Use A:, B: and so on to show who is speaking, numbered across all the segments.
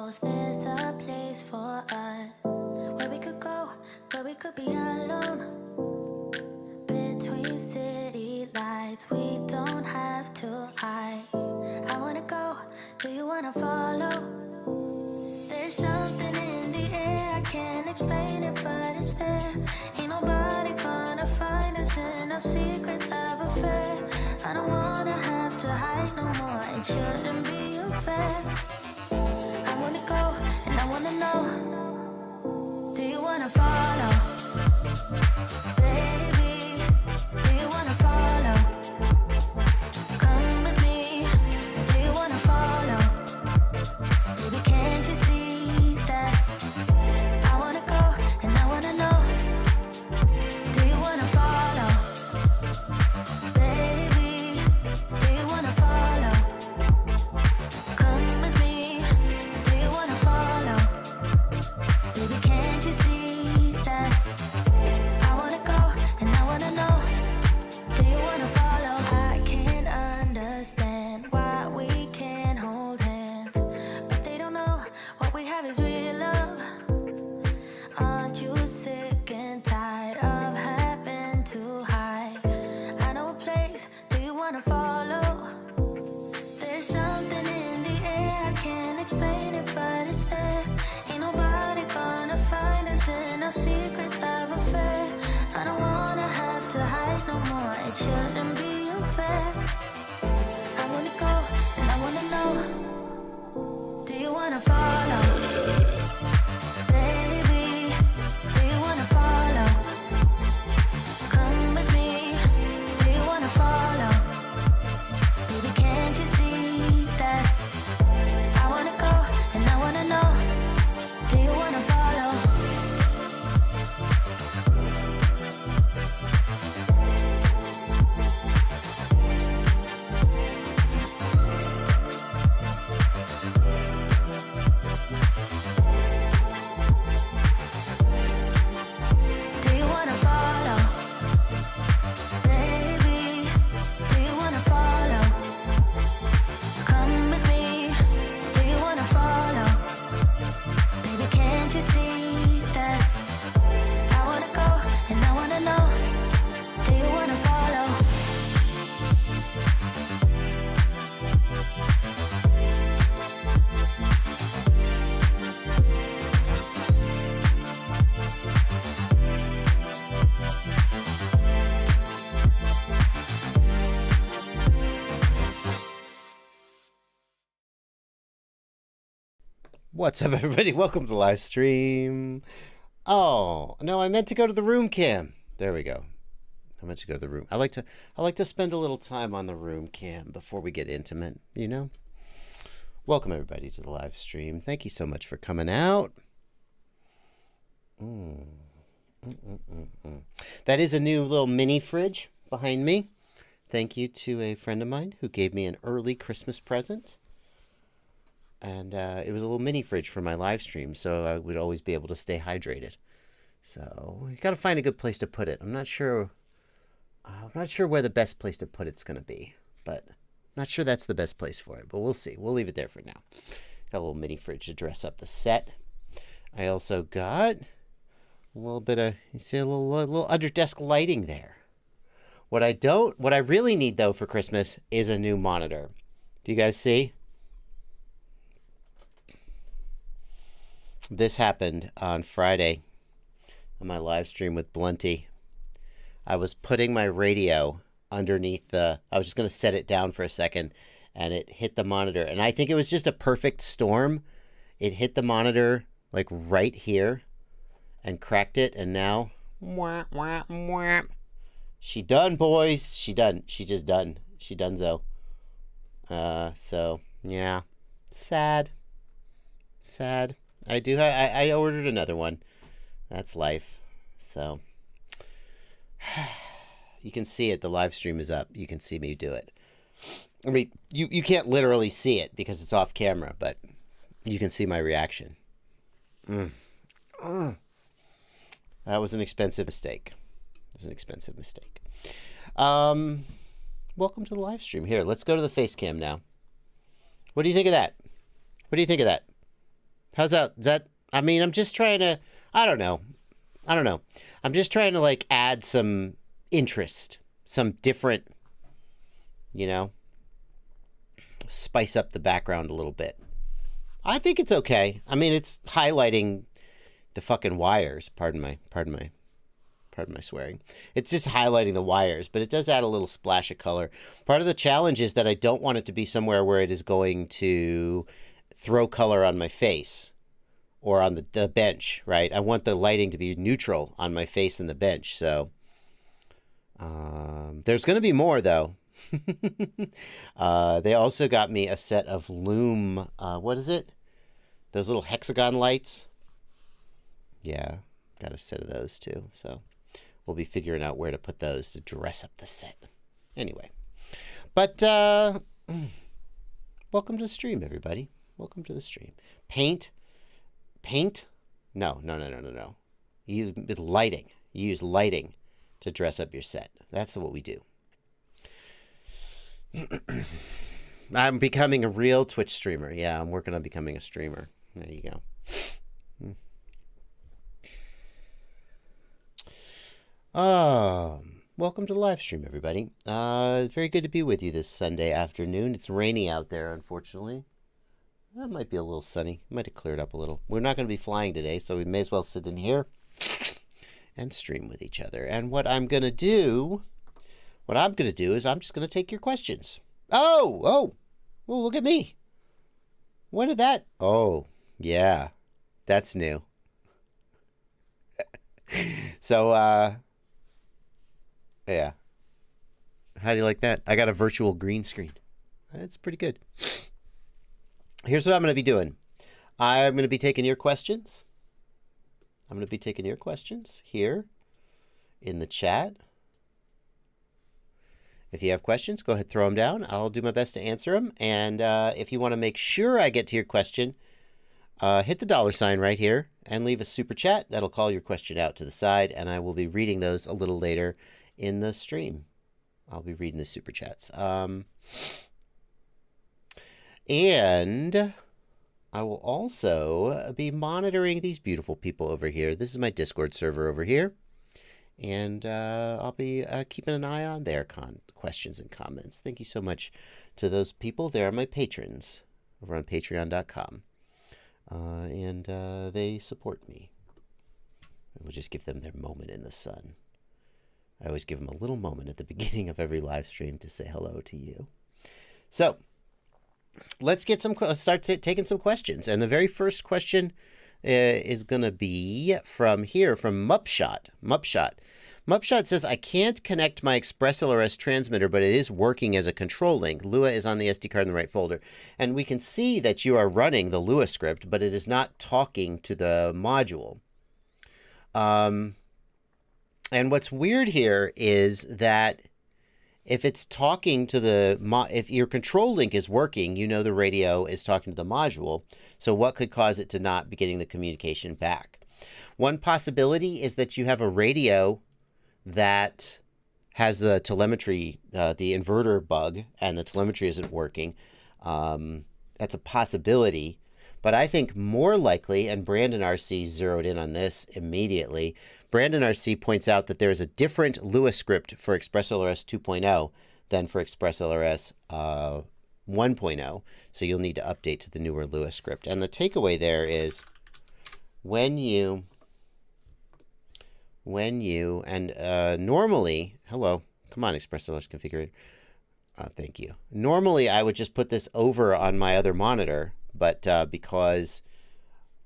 A: knows there's a place for us where we could go, where we could be alone. Between city lights, we don't have to hide. I wanna go, do you wanna follow? There's something in the air, I can't explain it, but it's there. Ain't nobody gonna find us in our secret love affair. I don't wanna have to hide no more, it shouldn't be unfair. I wanna go, and I wanna know, do you wanna follow? Baby, do you wanna follow? Come with me, do you wanna follow? Baby, can't you see that? I wanna go, and I wanna know, do you wanna follow? Baby, do you wanna follow? Come with me, do you wanna follow? Baby, can't you see that? I wanna go, and I wanna know, do you wanna follow? I can't understand why we can't hold hands, but they don't know what we have is real love. Aren't you sick and tired of having to hide? I know a place, do you wanna follow? There's something in the air, I can't explain it, but it's there. Ain't nobody gonna find us in our secret love affair. I don't wanna have to hide no more, it shouldn't be unfair. I wanna go, and I wanna know, do you wanna follow? Baby, do you wanna follow? Come with me, do you wanna follow? Baby, can't you see that? I wanna go, and I wanna know, do you wanna follow? Do you wanna follow? Baby, do you wanna follow? Come with me, do you wanna follow? Baby, can't you see that? I wanna go, and I wanna know, do you wanna follow?
B: What's up, everybody? Welcome to Livestream. Oh, no, I meant to go to the room cam. There we go. I meant to go to the room. I like to spend a little time on the room cam before we get intimate, you know? Welcome, everybody, to the live stream. Thank you so much for coming out. That is a new little mini fridge behind me. Thank you to a friend of mine who gave me an early Christmas present. And it was a little mini fridge for my live stream, so I would always be able to stay hydrated. So you got to find a good place to put it. I'm not sure where the best place to put it's going to be, but I'm not sure that's the best place for it. But we'll see. We'll leave it there for now. Got a little mini fridge to dress up the set. I also got a little bit of, you see, a little under desk lighting there. What I really need though for Christmas is a new monitor. Do you guys see? This happened on Friday on my live stream with Blunty. I was putting my radio underneath I was just going to set it down for a second, and it hit the monitor. And I think it was just a perfect storm. It hit the monitor like right here and cracked it. And now, she done, boys. She done. She just done. She donezo. So, yeah. Sad. I ordered another one. That's life. So you can see it. The live stream is up. You can see me do it. I mean, you can't literally see it because it's off camera, but you can see my reaction. That was an expensive mistake. Welcome to the live stream. Here, let's go to the face cam now. What do you think of that? How's that? Is that, I mean, I'm just trying to, I don't know. I'm just trying to like add some interest, some different, you know, spice up the background a little bit. I think it's okay. I mean, it's highlighting the fucking wires. Pardon my swearing. It's just highlighting the wires, but it does add a little splash of color. Part of the challenge is that I don't want it to be somewhere where it is going to throw color on my face or on the bench, right? I want the lighting to be neutral on my face and the bench. So there's going to be more, though. They also got me a set of Loom, what is it? Those little hexagon lights. Yeah, got a set of those too. So we'll be figuring out where to put those to dress up the set. Anyway, but welcome to the stream, everybody. Welcome to the stream. Paint? No. You use lighting. You use lighting to dress up your set. That's what we do. I'm becoming a real Twitch streamer. Yeah, I'm working on becoming a streamer. There you go. Welcome to the live stream, everybody. Very good to be with you this Sunday afternoon. It's rainy out there, unfortunately. That might be a little sunny. Might have cleared up a little. We're not going to be flying today, so we may as well sit in here and stream with each other. And what I'm going to do is I'm just going to take your questions. Oh, look at me. When did that? Oh, yeah, that's new. So, yeah. How do you like that? I got a virtual green screen. That's pretty good. Here's what I'm going to be doing. I'm going to be taking your questions. I'm going to be taking your questions here in the chat. If you have questions, go ahead, throw them down. I'll do my best to answer them. And if you want to make sure I get to your question, hit the $ right here and leave a super chat. That'll call your question out to the side, and I will be reading those a little later in the stream. I'll be reading the super chats. And I will also be monitoring these beautiful people over here. This is my Discord server over here. And I'll be keeping an eye on their questions and comments. Thank you so much to those people. They are my patrons over on patreon.com. And they support me. We'll just give them their moment in the sun. I always give them a little moment at the beginning of every live stream to say hello to you. So let's start taking some questions. And the very first question is going to be from Mupshot. Mupshot says, I can't connect my ExpressLRS transmitter, but it is working as a control link. Lua is on the SD card in the right folder. And we can see that you are running the Lua script, but it is not talking to the module. And what's weird here is that if it's talking to if your control link is working, you know the radio is talking to the module. So what could cause it to not be getting the communication back? One possibility is that you have a radio that has the telemetry, the inverter bug, and the telemetry isn't working. That's a possibility. But I think more likely, and Brandon RC zeroed in on this immediately, Brandon RC points out that there is a different Lua script for ExpressLRS 2.0 than for ExpressLRS 1.0. So you'll need to update to the newer Lua script. And the takeaway there is normally, hello, come on, ExpressLRS configurator. Thank you. Normally, I would just put this over on my other monitor, but because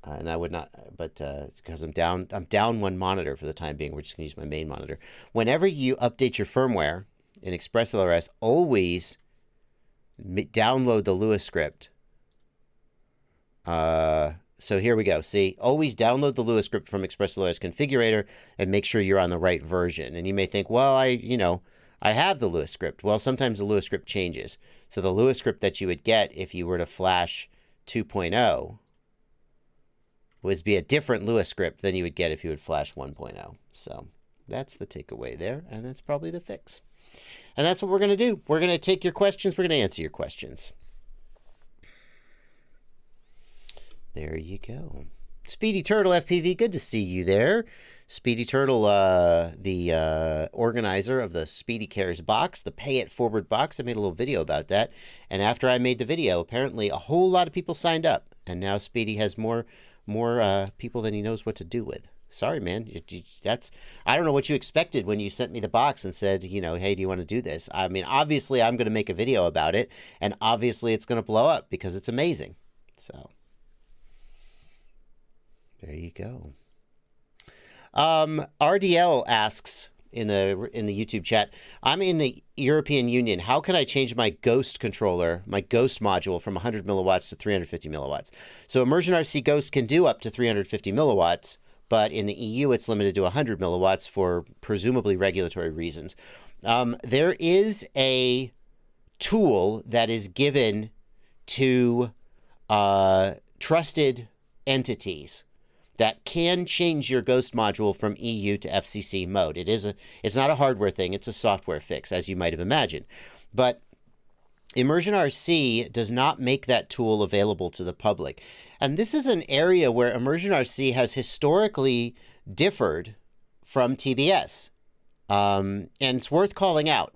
B: and I would not, but because I'm down one monitor for the time being. We're just going to use my main monitor. Whenever you update your firmware in ExpressLRS, always download the Lua script. So here we go. See, always download the Lua script from ExpressLRS configurator and make sure you're on the right version. And you may think, well, I have the Lua script. Well, sometimes the Lua script changes. So the Lua script that you would get if you were to flash 2.0 would be a different Lua script than you would get if you would flash 1.0. So that's the takeaway there, and that's probably the fix. And that's what we're going to do. We're going to take your questions. We're going to answer your questions. There you go. Speedy Turtle FPV, good to see you there. Speedy Turtle, the organizer of the Speedy Cares box, the Pay It Forward box. I made a little video about that. And after I made the video, apparently a whole lot of people signed up. And now Speedy has more people than he knows what to do with. Sorry, man. I don't know what you expected when you sent me the box and said, hey, do you want to do this? I mean, obviously, I'm going to make a video about it. And obviously, it's going to blow up because it's amazing. So, there you go. RDL asks in the YouTube chat, I'm in the European Union. How can I change my Ghost controller, my Ghost module from 100 milliwatts to 350 milliwatts? So Immersion RC Ghost can do up to 350 milliwatts, but in the EU it's limited to 100 milliwatts for presumably regulatory reasons. There is a tool that is given to trusted entities that can change your Ghost module from EU to FCC mode. It's not a hardware thing, it's a software fix, as you might have imagined. But Immersion RC does not make that tool available to the public. And this is an area where Immersion RC has historically differed from TBS. And it's worth calling out.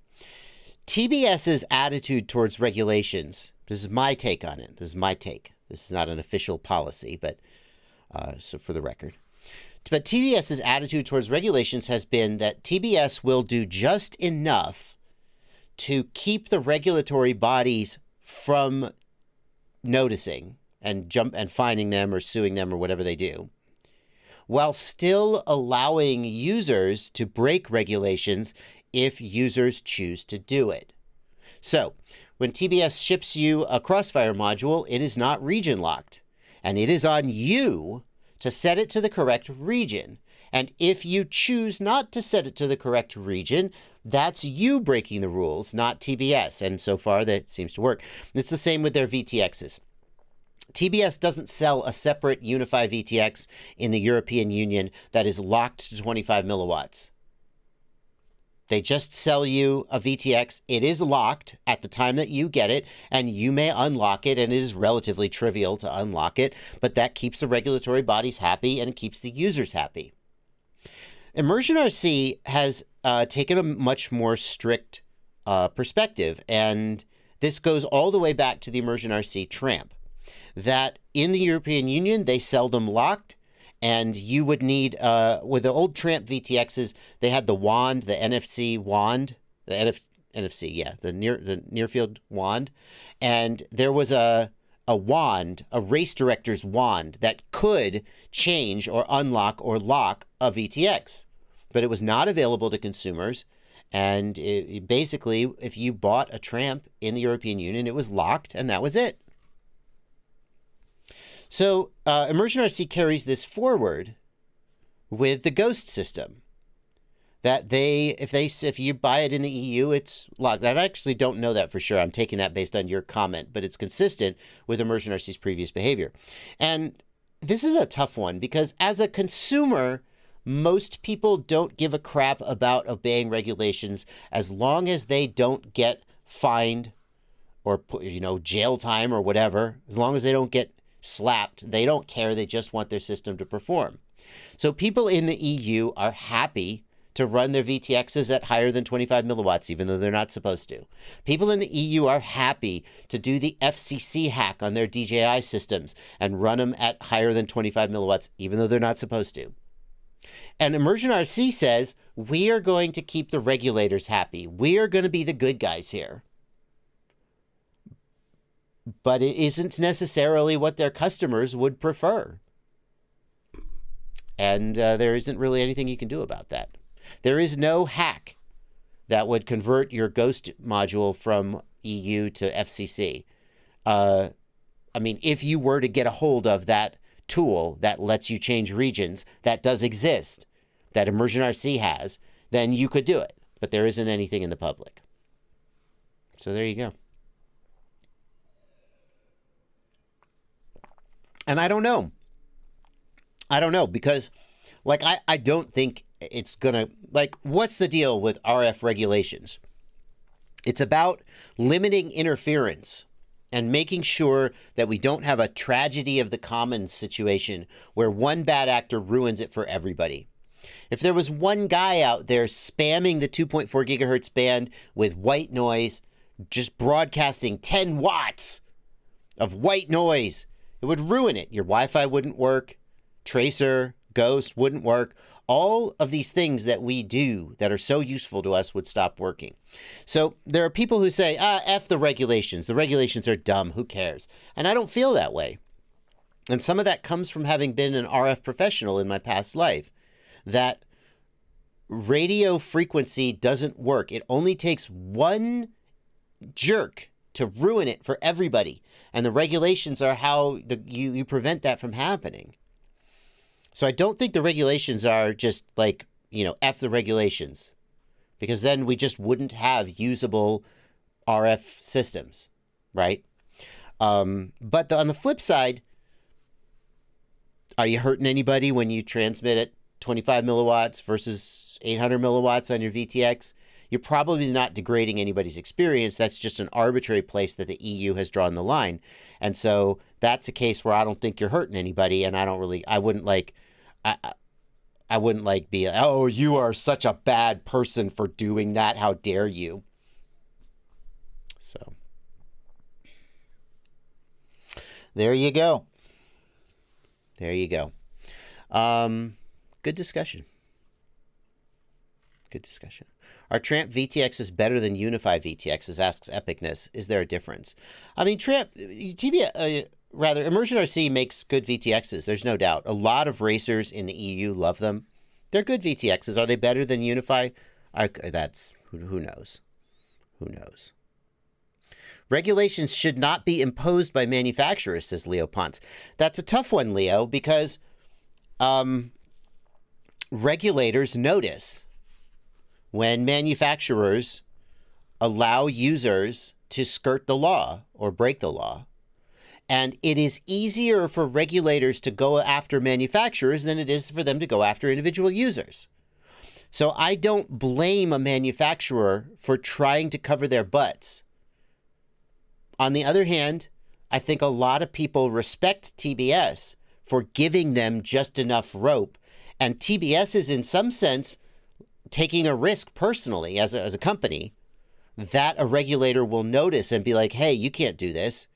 B: TBS's attitude towards regulations, this is my take on it. This is not an official policy, but so for the record. But TBS's attitude towards regulations has been that TBS will do just enough to keep the regulatory bodies from noticing and finding them or suing them or whatever they do, while still allowing users to break regulations if users choose to do it. So, when TBS ships you a Crossfire module, it is not region locked. And it is on you to set it to the correct region. And if you choose not to set it to the correct region, that's you breaking the rules, not TBS. And so far, that seems to work. It's the same with their VTXs. TBS doesn't sell a separate Unify VTX in the European Union that is locked to 25 milliwatts. They just sell you a VTX. It is locked at the time that you get it, and you may unlock it, and it is relatively trivial to unlock it, but that keeps the regulatory bodies happy, and it keeps the users happy. Immersion RC has taken a much more strict perspective, and this goes all the way back to the Immersion RC Tramp, that in the European Union, they sell them locked. And you would need, with the old Tramp VTXs, they had the wand, the NFC wand, the NFC, yeah, the near field wand. And there was a wand, a race director's wand that could change or unlock or lock a VTX. But it was not available to consumers. And basically, if you bought a Tramp in the European Union, it was locked and that was it. So Immersion RC carries this forward with the Ghost system. That if you buy it in the EU, it's locked. I actually don't know that for sure. I'm taking that based on your comment, but it's consistent with Immersion RC's previous behavior. And this is a tough one because as a consumer, most people don't give a crap about obeying regulations as long as they don't get fined or jail time or whatever. As long as they don't get slapped, they don't care. They just want their system to perform. So people in the EU are happy to run their VTXs at higher than 25 milliwatts, even though they're not supposed to. People in the EU are happy to do the FCC hack on their DJI systems and run them at higher than 25 milliwatts, even though they're not supposed to. And Immersion RC says, we are going to keep the regulators happy. We are going to be the good guys here. But it isn't necessarily what their customers would prefer. And there isn't really anything you can do about that. There is no hack that would convert your Ghost module from EU to FCC. I mean, if you were to get a hold of that tool that lets you change regions, that does exist, that Immersion RC has, then you could do it. But there isn't anything in the public. So there you go. And I don't know. Because, I don't think it's going to, what's the deal with RF regulations? It's about limiting interference and making sure that we don't have a tragedy of the commons situation where one bad actor ruins it for everybody. If there was one guy out there spamming the 2.4 gigahertz band with white noise, just broadcasting 10 watts of white noise, it would ruin it. Your Wi-Fi wouldn't work. Tracer, Ghost wouldn't work. All of these things that we do that are so useful to us would stop working. So there are people who say, F the regulations. The regulations are dumb. Who cares? And I don't feel that way. And some of that comes from having been an RF professional in my past life. That radio frequency doesn't work. It only takes one jerk to ruin it for everybody. And the regulations are how you prevent that from happening. So I don't think the regulations are just like, F the regulations. Because then we just wouldn't have usable RF systems, right? But on the flip side, are you hurting anybody when you transmit at 25 milliwatts versus 800 milliwatts on your VTX? You're probably not degrading anybody's experience. That's just an arbitrary place that the EU has drawn the line. And so that's a case where I don't think you're hurting anybody. And I wouldn't be, oh, you are such a bad person for doing that. How dare you? So there you go. There you go. Good discussion. Good discussion. Are Tramp VTXs better than Unify VTXs? Asks Epicness. Is there a difference? I mean, Immersion RC makes good VTXs. There's no doubt. A lot of racers in the EU love them. They're good VTXs. Are they better than Unify? Who knows? Who knows? Regulations should not be imposed by manufacturers, says Leo Ponce. That's a tough one, Leo, because regulators notice when manufacturers allow users to skirt the law or break the law. And it is easier for regulators to go after manufacturers than it is for them to go after individual users. So I don't blame a manufacturer for trying to cover their butts. On the other hand, I think a lot of people respect TBS for giving them just enough rope. And TBS is in some sense taking a risk personally as a company that a regulator will notice and be like, hey, you can't do this.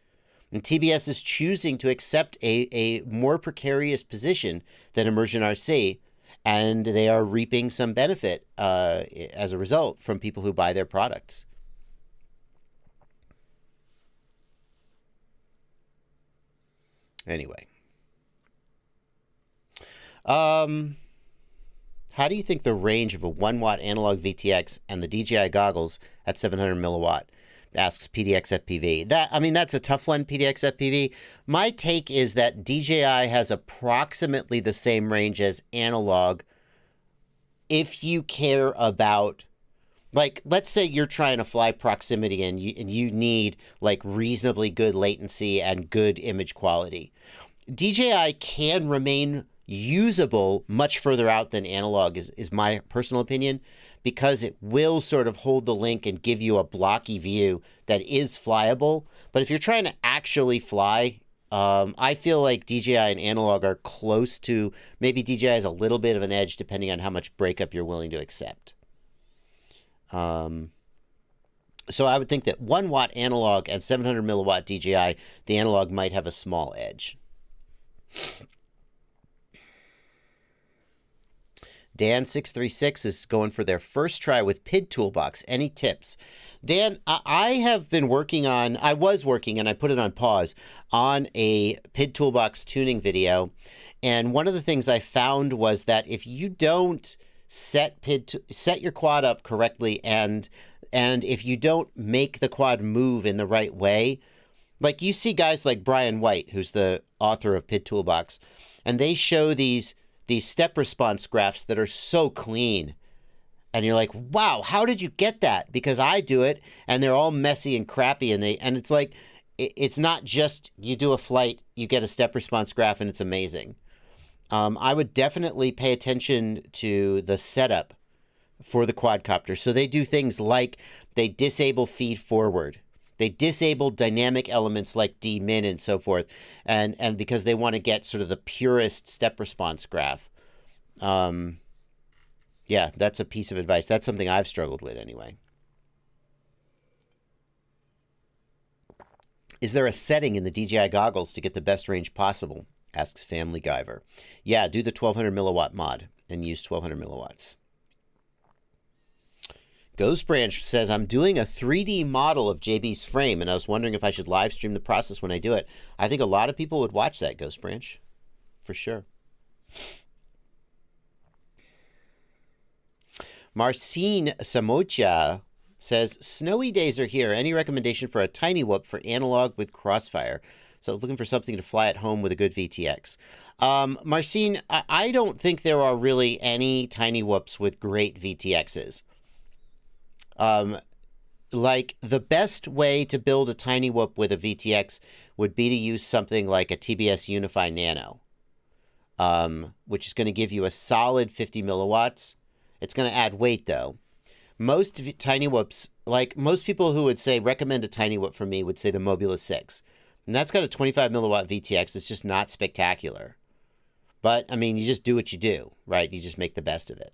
B: And TBS is choosing to accept a more precarious position than Immersion RC, and they are reaping some benefit as a result from people who buy their products. Anyway. How do you think the range of a 1 watt analog VTX and the DJI goggles at 700 milliwatt? Asks PDX FPV. That's a tough one, PDX FPV. My take is that DJI has approximately the same range as analog if you care about, like, let's say you're trying to fly proximity and you need, like, reasonably good latency and good image quality. DJI can remain usable much further out than analog is my personal opinion, because it will sort of hold the link and give you a blocky view that is flyable. But if you're trying to actually fly, I feel like DJI and analog are close to, maybe DJI has a little bit of an edge depending on how much breakup you're willing to accept. So I would think that 1 watt analog and 700 milliwatt DJI, the analog might have a small edge. Dan636 is going for their first try with PID Toolbox. Any tips? Dan, I was working, and I put it on pause, on a PID Toolbox tuning video. And one of the things I found was that if you don't set your quad up correctly, and if you don't make the quad move in the right way, like you see guys like Brian White, who's the author of PID Toolbox, and they show these step response graphs that are so clean. And you're like, wow, how did you get that? Because I do it, and they're all messy and crappy, and it's like, it's not just you do a flight, you get a step response graph, and it's amazing. I would definitely pay attention to the setup for the quadcopter. So they do things like they disable feed forward. They disabled dynamic elements like dmin and so forth, and because they want to get sort of the purest step response graph. Yeah, that's a piece of advice. That's something I've struggled with anyway. Is there a setting in the DJI goggles to get the best range possible? Asks Family Guyver. Yeah, do the 1200 milliwatt mod and use 1200 milliwatts. Ghost Branch says, I'm doing a 3D model of JB's frame, and I was wondering if I should live stream the process when I do it. I think a lot of people would watch that, Ghost Branch. For sure. Marcin Samocha says, snowy days are here. Any recommendation for a tiny whoop for analog with crossfire? So looking for something to fly at home with a good VTX. Marcin, I don't think there are really any tiny whoops with great VTXs. Like the best way to build a tiny whoop with a VTX would be to use something like a TBS Unify Nano, which is going to give you a solid 50 milliwatts. It's going to add weight though. Most tiny whoops, like most people who would say recommend a tiny whoop for me would say the Mobula 6. And that's got a 25 milliwatt VTX. It's just not spectacular. But I mean, you just do what you do, right? You just make the best of it.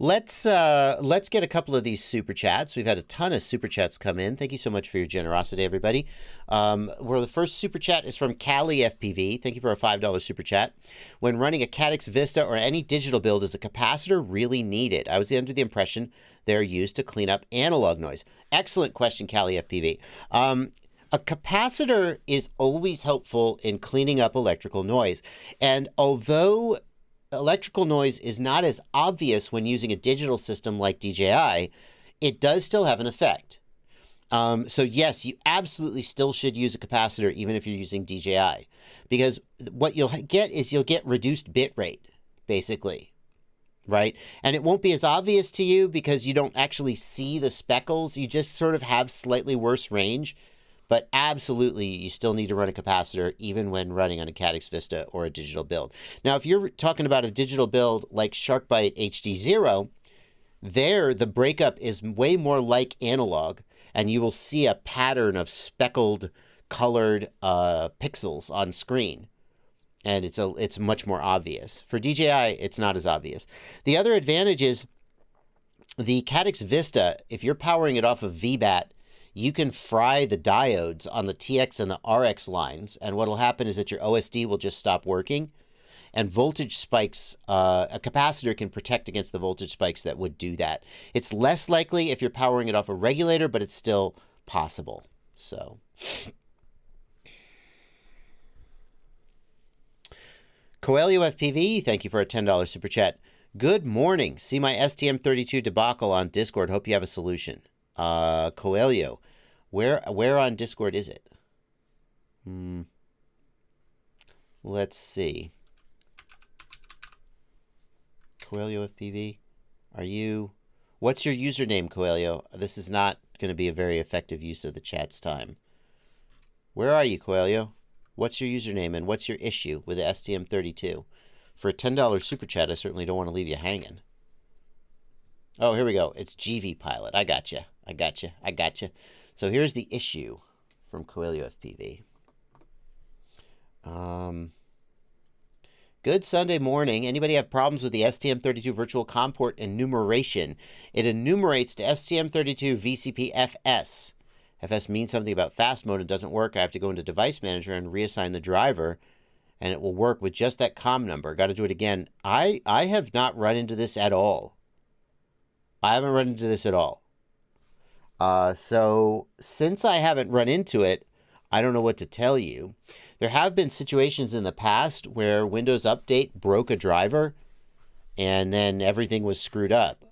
B: Let's get a couple of these super chats. We've had a ton of super chats come in. Thank you so much for your generosity, everybody. The first super chat is from Cali FPV. Thank you for a $5 super chat. When running a Caddx Vista or any digital build, is a capacitor really needed? I was under the impression they're used to clean up analog noise. Excellent question, Cali FPV. A capacitor is always helpful in cleaning up electrical noise. And although electrical noise is not as obvious when using a digital system like DJI, it does still have an effect. So yes, you absolutely still should use a capacitor even if you're using DJI, because what you'll get is you'll get reduced bit rate, basically, right? And it won't be as obvious to you because you don't actually see the speckles. You just sort of have slightly worse range. But absolutely, you still need to run a capacitor even when running on a Caddx Vista or a digital build. Now, if you're talking about a digital build like SharkBite HD0, there the breakup is way more like analog, and you will see a pattern of speckled, colored pixels on screen. And it's much more obvious. For DJI, it's not as obvious. The other advantage is the Caddx Vista, if you're powering it off of VBAT, you can fry the diodes on the TX and the RX lines, and what will happen is that your OSD will just stop working, and voltage spikes, a capacitor can protect against the voltage spikes that would do that. It's less likely if you're powering it off a regulator, but it's still possible. So, Coelho FPV, thank you for a $10 super chat. Good morning. See my STM32 debacle on Discord. Hope you have a solution. Coelho, where on Discord is it? Let's see. Coelho FPV, what's your username, Coelho? This is not going to be a very effective use of the chat's time. Where are you, Coelho? What's your username and what's your issue with the STM32? For a $10 super chat, I certainly don't want to leave you hanging. Oh, here we go. It's GV Pilot. I got you. So here's the issue from Coelho FPV. Good Sunday morning. Anybody have problems with the STM32 virtual COM port enumeration? It enumerates to STM32 VCP FS. FS means something about fast mode and doesn't work. I have to go into Device Manager and reassign the driver, and it will work with just that COM number. Got to do it again. I have not run into this at all. I haven't run into this at all. So since I haven't run into it, I don't know what to tell you. There have been situations in the past where Windows Update broke a driver and then everything was screwed up.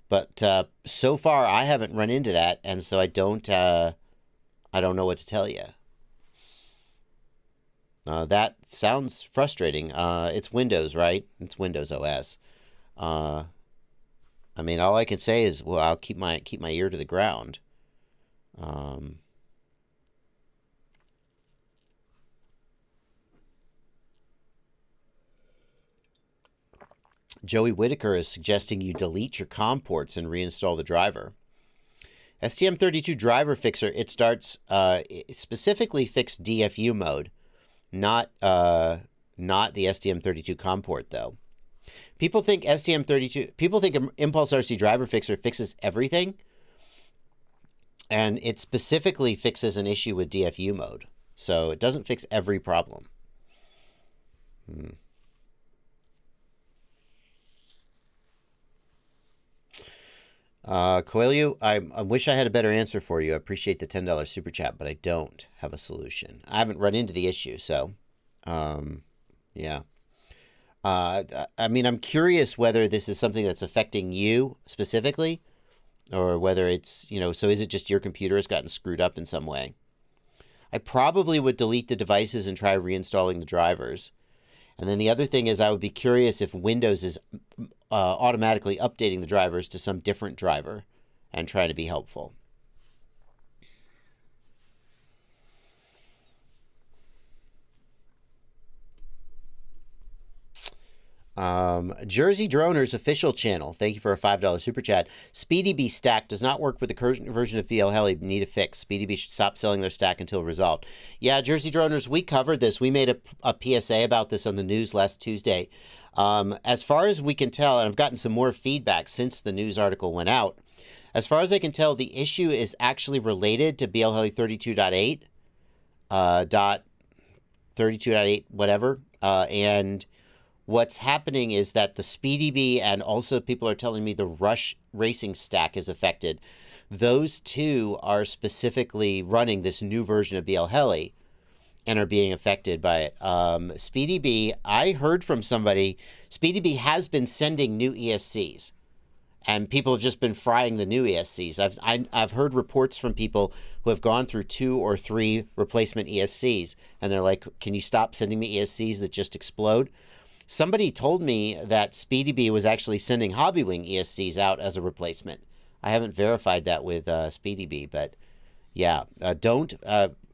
B: But so far I haven't run into that, and so I don't know what to tell you. That sounds frustrating. It's Windows, right? It's Windows OS. I mean, all I can say is, well, I'll keep my ear to the ground. Joey Whitaker is suggesting you delete your COM ports and reinstall the driver. STM32 driver fixer, it starts it specifically fixed DFU mode, not the STM32 COM port though. People think Impulse RC driver fixer fixes everything, and it specifically fixes an issue with DFU mode. So it doesn't fix every problem. Coelho, I wish I had a better answer for you. I appreciate the $10 super chat, but I don't have a solution. I haven't run into the issue, so yeah. I mean, I'm curious whether this is something that's affecting you specifically, or whether it's, so is it just your computer has gotten screwed up in some way? I probably would delete the devices and try reinstalling the drivers. And then the other thing is I would be curious if Windows is automatically updating the drivers to some different driver and trying to be helpful. Jersey Droner's official channel. Thank you for a $5 super chat. SpeedyB stack does not work with the current version of BL Heli. Need a fix. SpeedyB should stop selling their stack until resolved. Yeah, Jersey Droners, we covered this. We made a PSA about this on the news last Tuesday. As far as we can tell, and I've gotten some more feedback since the news article went out. As far as I can tell, the issue is actually related to BL Heli 32.8, dot 32.8, whatever, and what's happening is that the SpeedyB and also people are telling me the Rush Racing stack is affected. Those two are specifically running this new version of BL Heli and are being affected by it. SpeedyB, I heard from somebody, SpeedyB has been sending new ESCs, and people have just been frying the new ESCs. I've heard reports from people who have gone through 2 or 3 replacement ESCs, and they're like, can you stop sending me ESCs that just explode? Somebody told me that SpeedyB was actually sending Hobbywing ESCs out as a replacement. I haven't verified that with SpeedyB, but yeah, don't,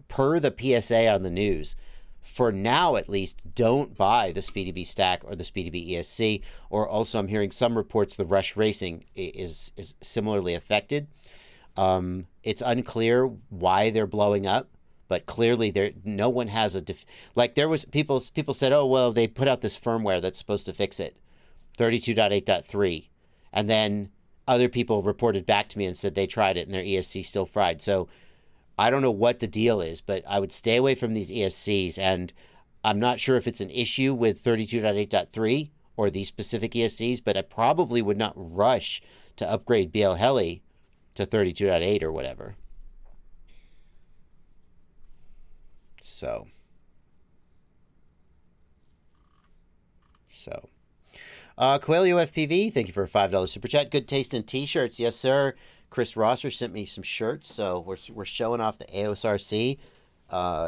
B: per the PSA on the news, for now at least, don't buy the SpeedyB stack or the SpeedyB ESC, or also I'm hearing some reports the Rush Racing is similarly affected. It's unclear why they're blowing up. But clearly, no one has a like. There was people said, "Oh well, they put out this firmware that's supposed to fix it, 32.8.3," and then other people reported back to me and said they tried it and their ESC still fried. So I don't know what the deal is, but I would stay away from these ESCs. And I'm not sure if it's an issue with 32.8.3 or these specific ESCs, but I probably would not rush to upgrade BL Heli to 32.8 or whatever. So, Coelho FPV, thank you for a $5 super chat. Good taste in t-shirts, yes sir. Chris Rosser sent me some shirts, so we're showing off the AOSRC.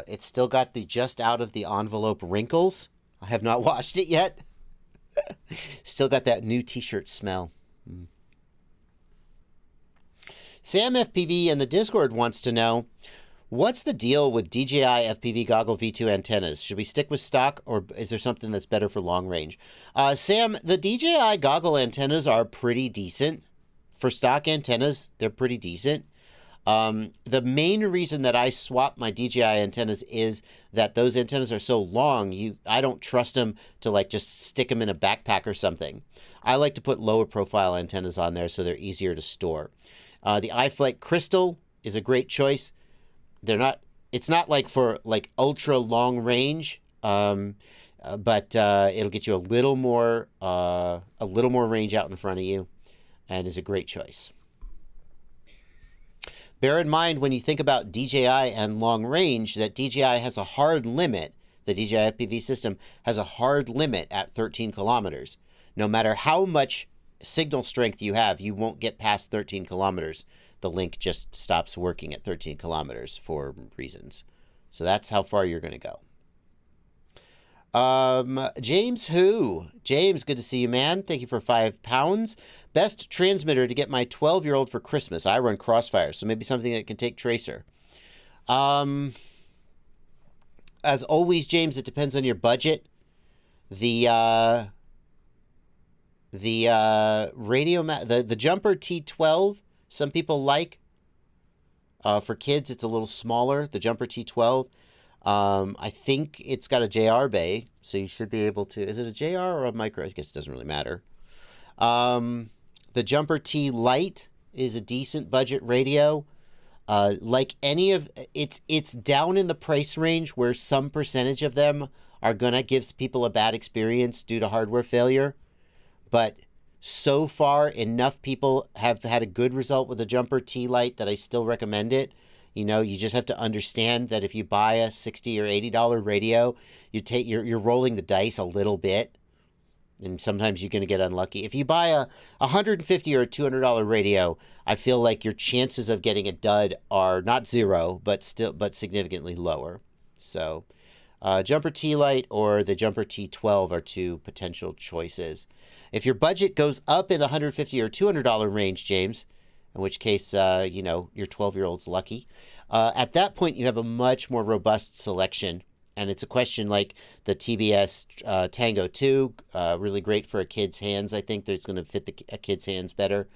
B: It's still got the just out of the envelope wrinkles. I have not washed it yet. Still got that new t-shirt smell. Sam FPV in the Discord wants to know, what's the deal with DJI FPV Goggle V2 antennas? Should we stick with stock, or is there something that's better for long range? Sam, the DJI Goggle antennas are pretty decent. For stock antennas, they're pretty decent. The main reason that I swap my DJI antennas is that those antennas are so long, I don't trust them to like just stick them in a backpack or something. I like to put lower profile antennas on there so they're easier to store. The iFlight Crystal is a great choice. It's not like for like ultra long range, but it'll get you a little more range out in front of you, and is a great choice. Bear in mind when you think about DJI and long range that DJI has a hard limit. The DJI FPV system has a hard limit at 13 kilometers. No matter how much signal strength you have, you won't get past 13 kilometers. The link just stops working at 13 kilometers for reasons. So that's how far you're going to go. James who? James, good to see you, man. Thank you for £5. Best transmitter to get my 12-year-old for Christmas. I run Crossfire, so maybe something that can take tracer. As always, James, it depends on your budget. The The the Jumper T12, some people like. For kids, it's a little smaller, the Jumper T12. I think it's got a JR bay, so you should be able to... Is it a JR or a micro? I guess it doesn't really matter. The Jumper T Lite is a decent budget radio. Like any of... It's down in the price range where some percentage of them are going to give people a bad experience due to hardware failure. But so far, enough people have had a good result with the Jumper T Lite that I still recommend it. You know, you just have to understand that if you buy a $60 or $80 radio, you're rolling the dice a little bit, and sometimes you're going to get unlucky. If you buy a $150 or a $200 radio, I feel like your chances of getting a dud are not zero, but significantly lower. So, Jumper T Lite or the Jumper T12 are two potential choices. If your budget goes up in the $150 or $200 range, James, in which case, you know, your 12-year-old's lucky. At that point, you have a much more robust selection. And it's a question like the TBS Tango 2, really great for a kid's hands. I think that it's going to fit a kid's hands better.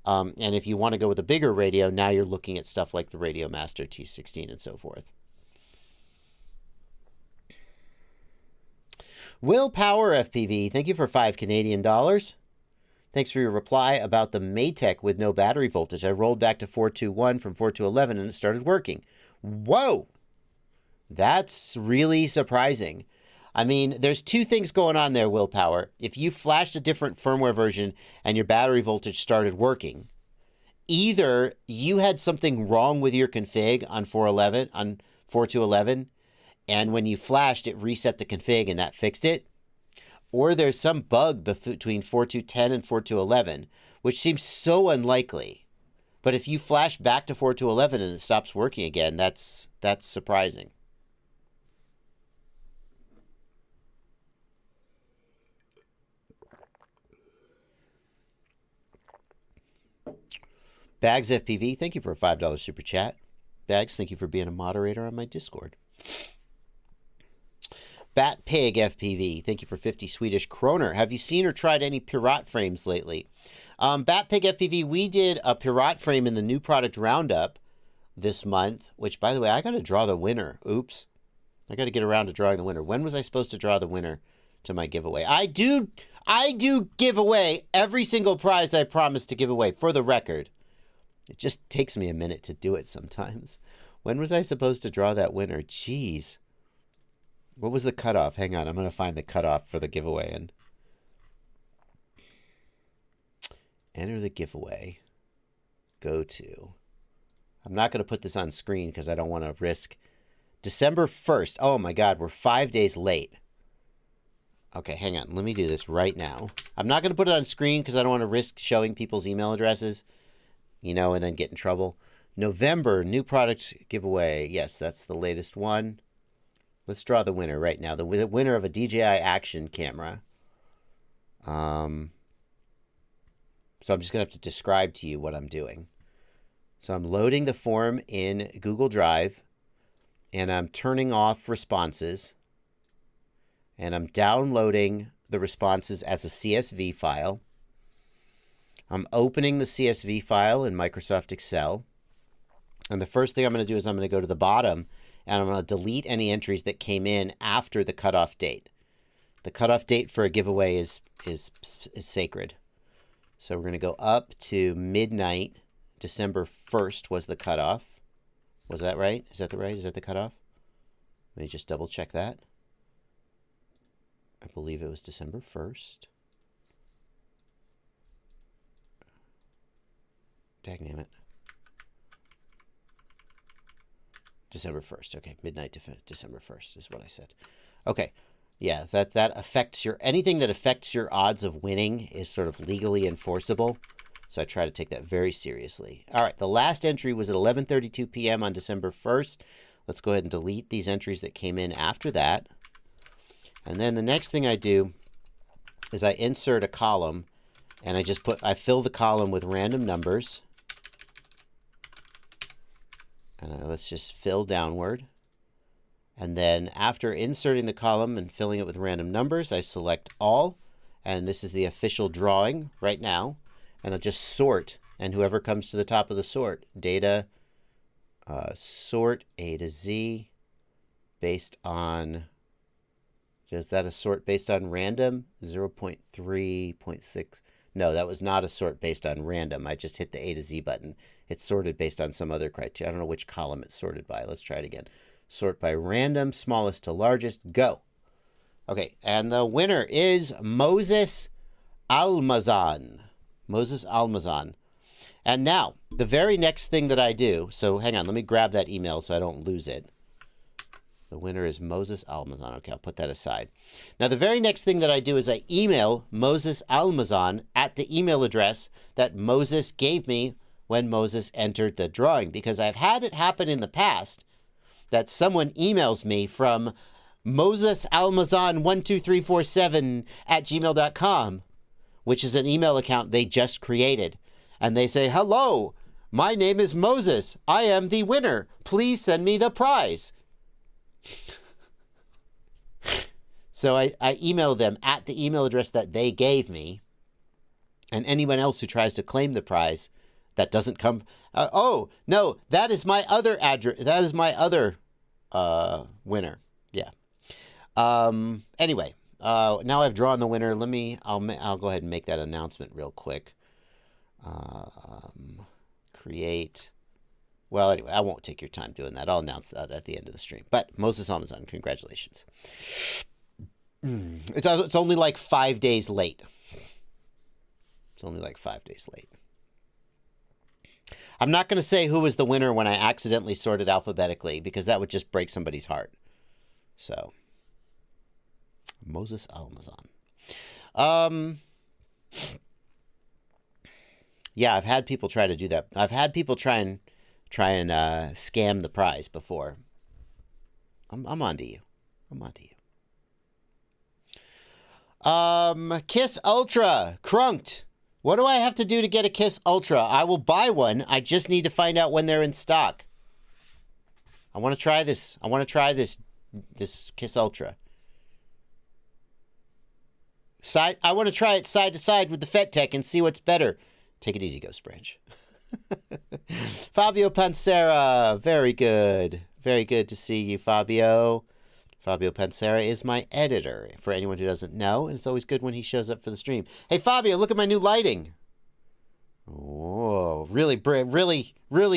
B: And if you want to go with a bigger radio, now you're looking at stuff like the Radio Master T16 and so forth. Willpower FPV, thank you for $5 Canadian. Thanks for your reply about the Maytech with no battery voltage. I rolled back to 421 from 4211 and it started working. Whoa! That's really surprising. I mean, there's two things going on there, Willpower. If you flashed a different firmware version and your battery voltage started working, either you had something wrong with your config on 4211, and when you flashed, it reset the config and that fixed it, or there's some bug between 4210 and 4211, which seems so unlikely. But if you flash back to 4211 and it stops working again, that's surprising. Bags FPV, thank you for a $5 super chat. Bags, thank you for being a moderator on my Discord. Bat Pig FPV, thank you for 50 Swedish kroner. Have you seen or tried any Pirat frames lately? Bat Pig FPV, we did a Pirat frame in the new product roundup this month, which, by the way, I got to draw the winner. Oops. I got to get around to drawing the winner. When was I supposed to draw the winner to my giveaway? I do give away every single prize I promised to give away, for the record. It just takes me a minute to do it sometimes. When was I supposed to draw that winner? Jeez. What was the cutoff? Hang on, I'm going to find the cutoff for the giveaway and enter the giveaway. Go to. I'm not going to put this on screen because I don't want to risk. December 1st. Oh my God, we're 5 days late. Okay, hang on. Let me do this right now. I'm not going to put it on screen because I don't want to risk showing people's email addresses, you know, and then get in trouble. November, new product giveaway. Yes, that's the latest one. Let's draw the winner right now. The winner of a DJI Action camera. So I'm just going to have to describe to you what I'm doing. So I'm loading the form in Google Drive, and I'm turning off responses, and I'm downloading the responses as a CSV file. I'm opening the CSV file in Microsoft Excel, and the first thing I'm going to do is I'm going to go to the bottom, and I'm going to delete any entries that came in after the cutoff date. The cutoff date for a giveaway is sacred. So we're going to go up to midnight. December 1st was the cutoff. Was that right? Is that the cutoff? Let me just double check that. I believe it was December 1st. Dagnammit. December 1st. Okay, midnight to December 1st is what I said. Okay, yeah, that affects anything that affects your odds of winning is sort of legally enforceable. So I try to take that very seriously. All right, the last entry was at 11:32 p.m. on December 1st. Let's go ahead and delete these entries that came in after that. And then the next thing I do is I insert a column, and I fill the column with random numbers. And let's just fill downward. And then after inserting the column and filling it with random numbers, I select all, And this is the official drawing right now. And I'll just sort. And whoever comes to the top of the sort, data, sort A to Z based on, is that a sort based on random? 0.3.6. No, that was not a sort based on random. I just hit the A to Z button. It's sorted based on some other criteria. I don't know which column it's sorted by. Let's try it again. Sort by random, smallest to largest. Go. Okay, and the winner is Moses Almazan. Moses Almazan. And now, the very next thing that I do, so hang on, let me grab that email so I don't lose it. The winner is Moses Almazan. Okay, I'll put that aside. Now, the very next thing that I do is I email Moses Almazan at the email address that Moses gave me when Moses entered the drawing, because I've had it happen in the past that someone emails me from mosesalmazan12347@gmail.com, which is an email account they just created. And they say, hello, my name is Moses. I am the winner. Please send me the prize. So I email them at the email address that they gave me. And anyone else who tries to claim the prize that doesn't come. Oh, no, that is my other address. That is my other winner. Yeah. Anyway, now I've drawn the winner. I'll go ahead and make that announcement real quick. Create. Well, anyway, I won't take your time doing that. I'll announce that at the end of the stream. But Moses Almazan, congratulations. It's only like 5 days late. It's only like 5 days late. I'm not going to say who was the winner when I accidentally sorted alphabetically, because that would just break somebody's heart. So, Moses Almazan. Yeah, I've had people try to do that. I've had people try and scam the prize before. I'm on to you. I'm on to you. Kiss Ultra. Crunked. What do I have to do to get a Kiss Ultra? I will buy one. I just need to find out when they're in stock. I want to try this. I want to try this Kiss Ultra. I want to try it side to side with the FetTech and see what's better. Take it easy, Ghost Branch. Fabio Pansera. Very good. Very good to see you, Fabio. Fabio Pansera is my editor, for anyone who doesn't know, and it's always good when he shows up for the stream. Hey, Fabio, look at my new lighting. Whoa, really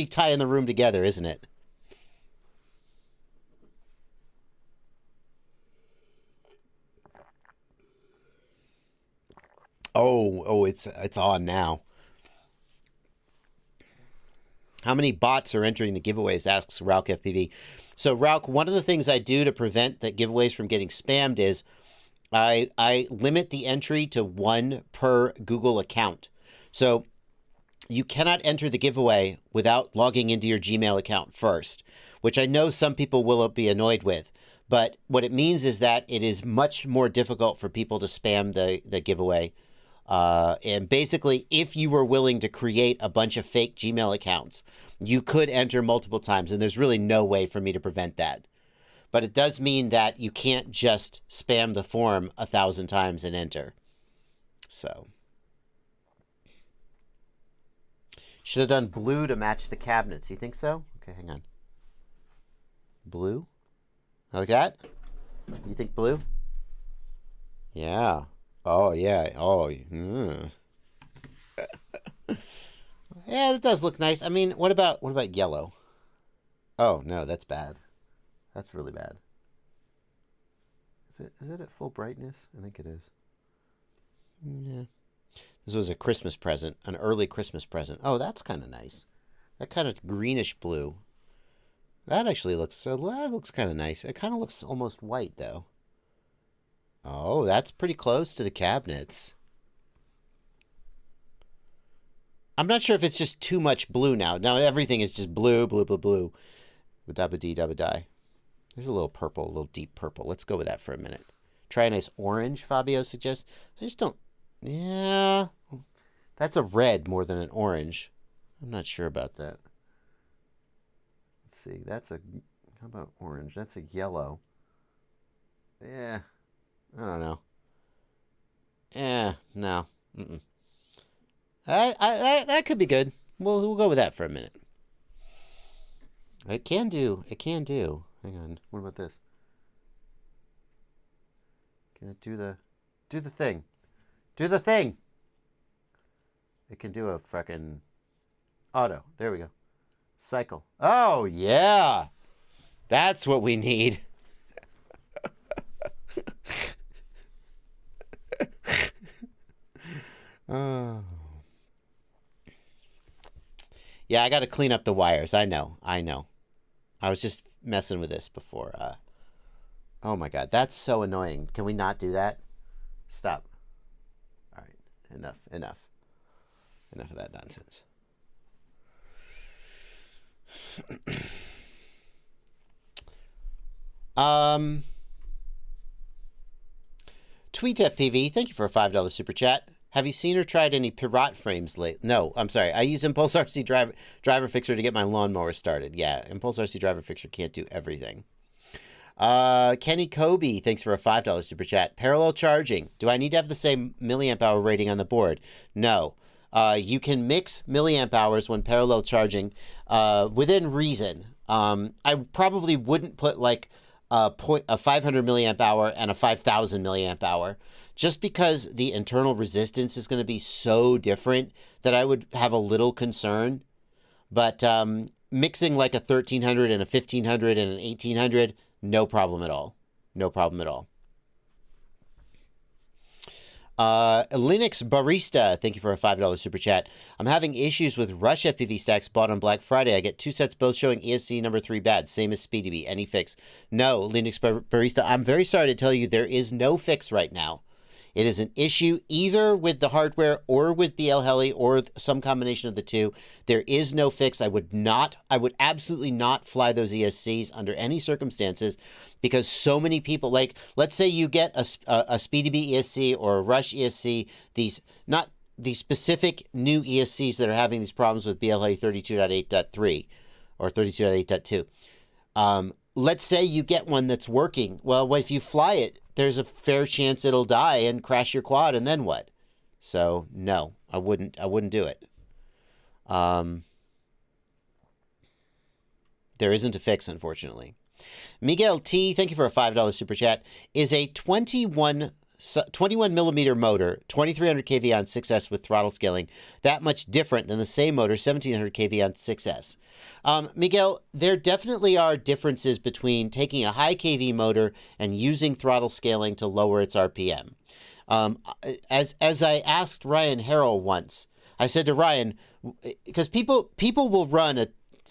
B: tying the room together, isn't it? Oh, it's on now. How many bots are entering the giveaways, asks Rauk FPV. So, Rauk, one of the things I do to prevent the giveaways from getting spammed is I limit the entry to 1 per Google account. So, you cannot enter the giveaway without logging into your Gmail account first, which I know some people will be annoyed with. But what it means is that it is much more difficult for people to spam the giveaway. And basically, if you were willing to create a bunch of fake Gmail accounts, you could enter multiple times, and there's really no way for me to prevent that. But it does mean that you can't just spam the form 1,000 times and enter. So, should have done blue to match the cabinets. You think so? Okay, hang on. Blue? Like that? You think blue? Yeah. Oh, yeah. Oh, yeah, that does look nice. I mean, what about yellow? Oh, no, that's bad. That's really bad. Is it at full brightness? I think it is. Yeah. This was a Christmas present, an early Christmas present. Oh, that's kind of nice. That kind of greenish blue. That actually looks kind of nice. It kind of looks almost white, though. Oh, that's pretty close to the cabinets. I'm not sure if it's just too much blue now. Now everything is just blue, blue, blue, blue. Dabba-dee, dabba-die. There's a little purple, a little deep purple. Let's go with that for a minute. Try a nice orange, Fabio suggests. I just don't... Yeah. That's a red more than an orange. I'm not sure about that. Let's see. That's a... How about orange? That's a yellow. Yeah. I don't know. No. Mm-mm. That could be good. We'll go with that for a minute. It can do. Hang on. What about this? Can it do the thing? Do the thing. It can do a fucking auto. There we go. Cycle. Oh yeah. That's what we need. Oh. Yeah, I got to clean up the wires. I know. I was just messing with this before. Oh my God, that's so annoying. Can we not do that? Stop. All right, enough of that nonsense. Tweet FPV, thank you for a $5 super chat. Have you seen or tried any Pirat frames lately? No, I'm sorry. I use Impulse RC driver fixer to get my lawnmower started. Yeah, Impulse RC driver fixer can't do everything. Kenny Kobe, thanks for a $5 super chat. Parallel charging. Do I need to have the same milliamp hour rating on the board? No. You can mix milliamp hours when parallel charging within reason. I probably wouldn't put like a 500 milliamp hour and a 5,000 milliamp hour, just because the internal resistance is going to be so different that I would have a little concern. But mixing like a 1300 and a 1500 and an 1800, no problem at all. No problem at all. Linux Barista, thank you for a $5 super chat. I'm having issues with Rush FPV stacks bought on Black Friday. I get 2 sets both showing ESC number 3 bad, same as SpeedyBee. Any fix? No, Linux Barista, I'm very sorry to tell you there is no fix right now. It is an issue either with the hardware or with BL Heli or some combination of the two. There is no fix. I would absolutely not fly those ESCs under any circumstances, because so many people, like, let's say you get a SpeedyBee ESC or a Rush ESC, these specific new ESCs that are having these problems with BL Heli 32.8.3 or 32.8.2. Let's say you get one that's working. Well, if you fly it, there's a fair chance it'll die and crash your quad, and then what? So no, I wouldn't do it. There isn't a fix, unfortunately. Miguel T, thank you for a $5 super chat. Is a 21 millimeter motor, 2300 kV on 6S with throttle scaling, that much different than the same motor, 1700 kV on 6S? Miguel, there definitely are differences between taking a high kV motor and using throttle scaling to lower its RPM. As I asked Ryan Harrell once, I said to Ryan, because people will run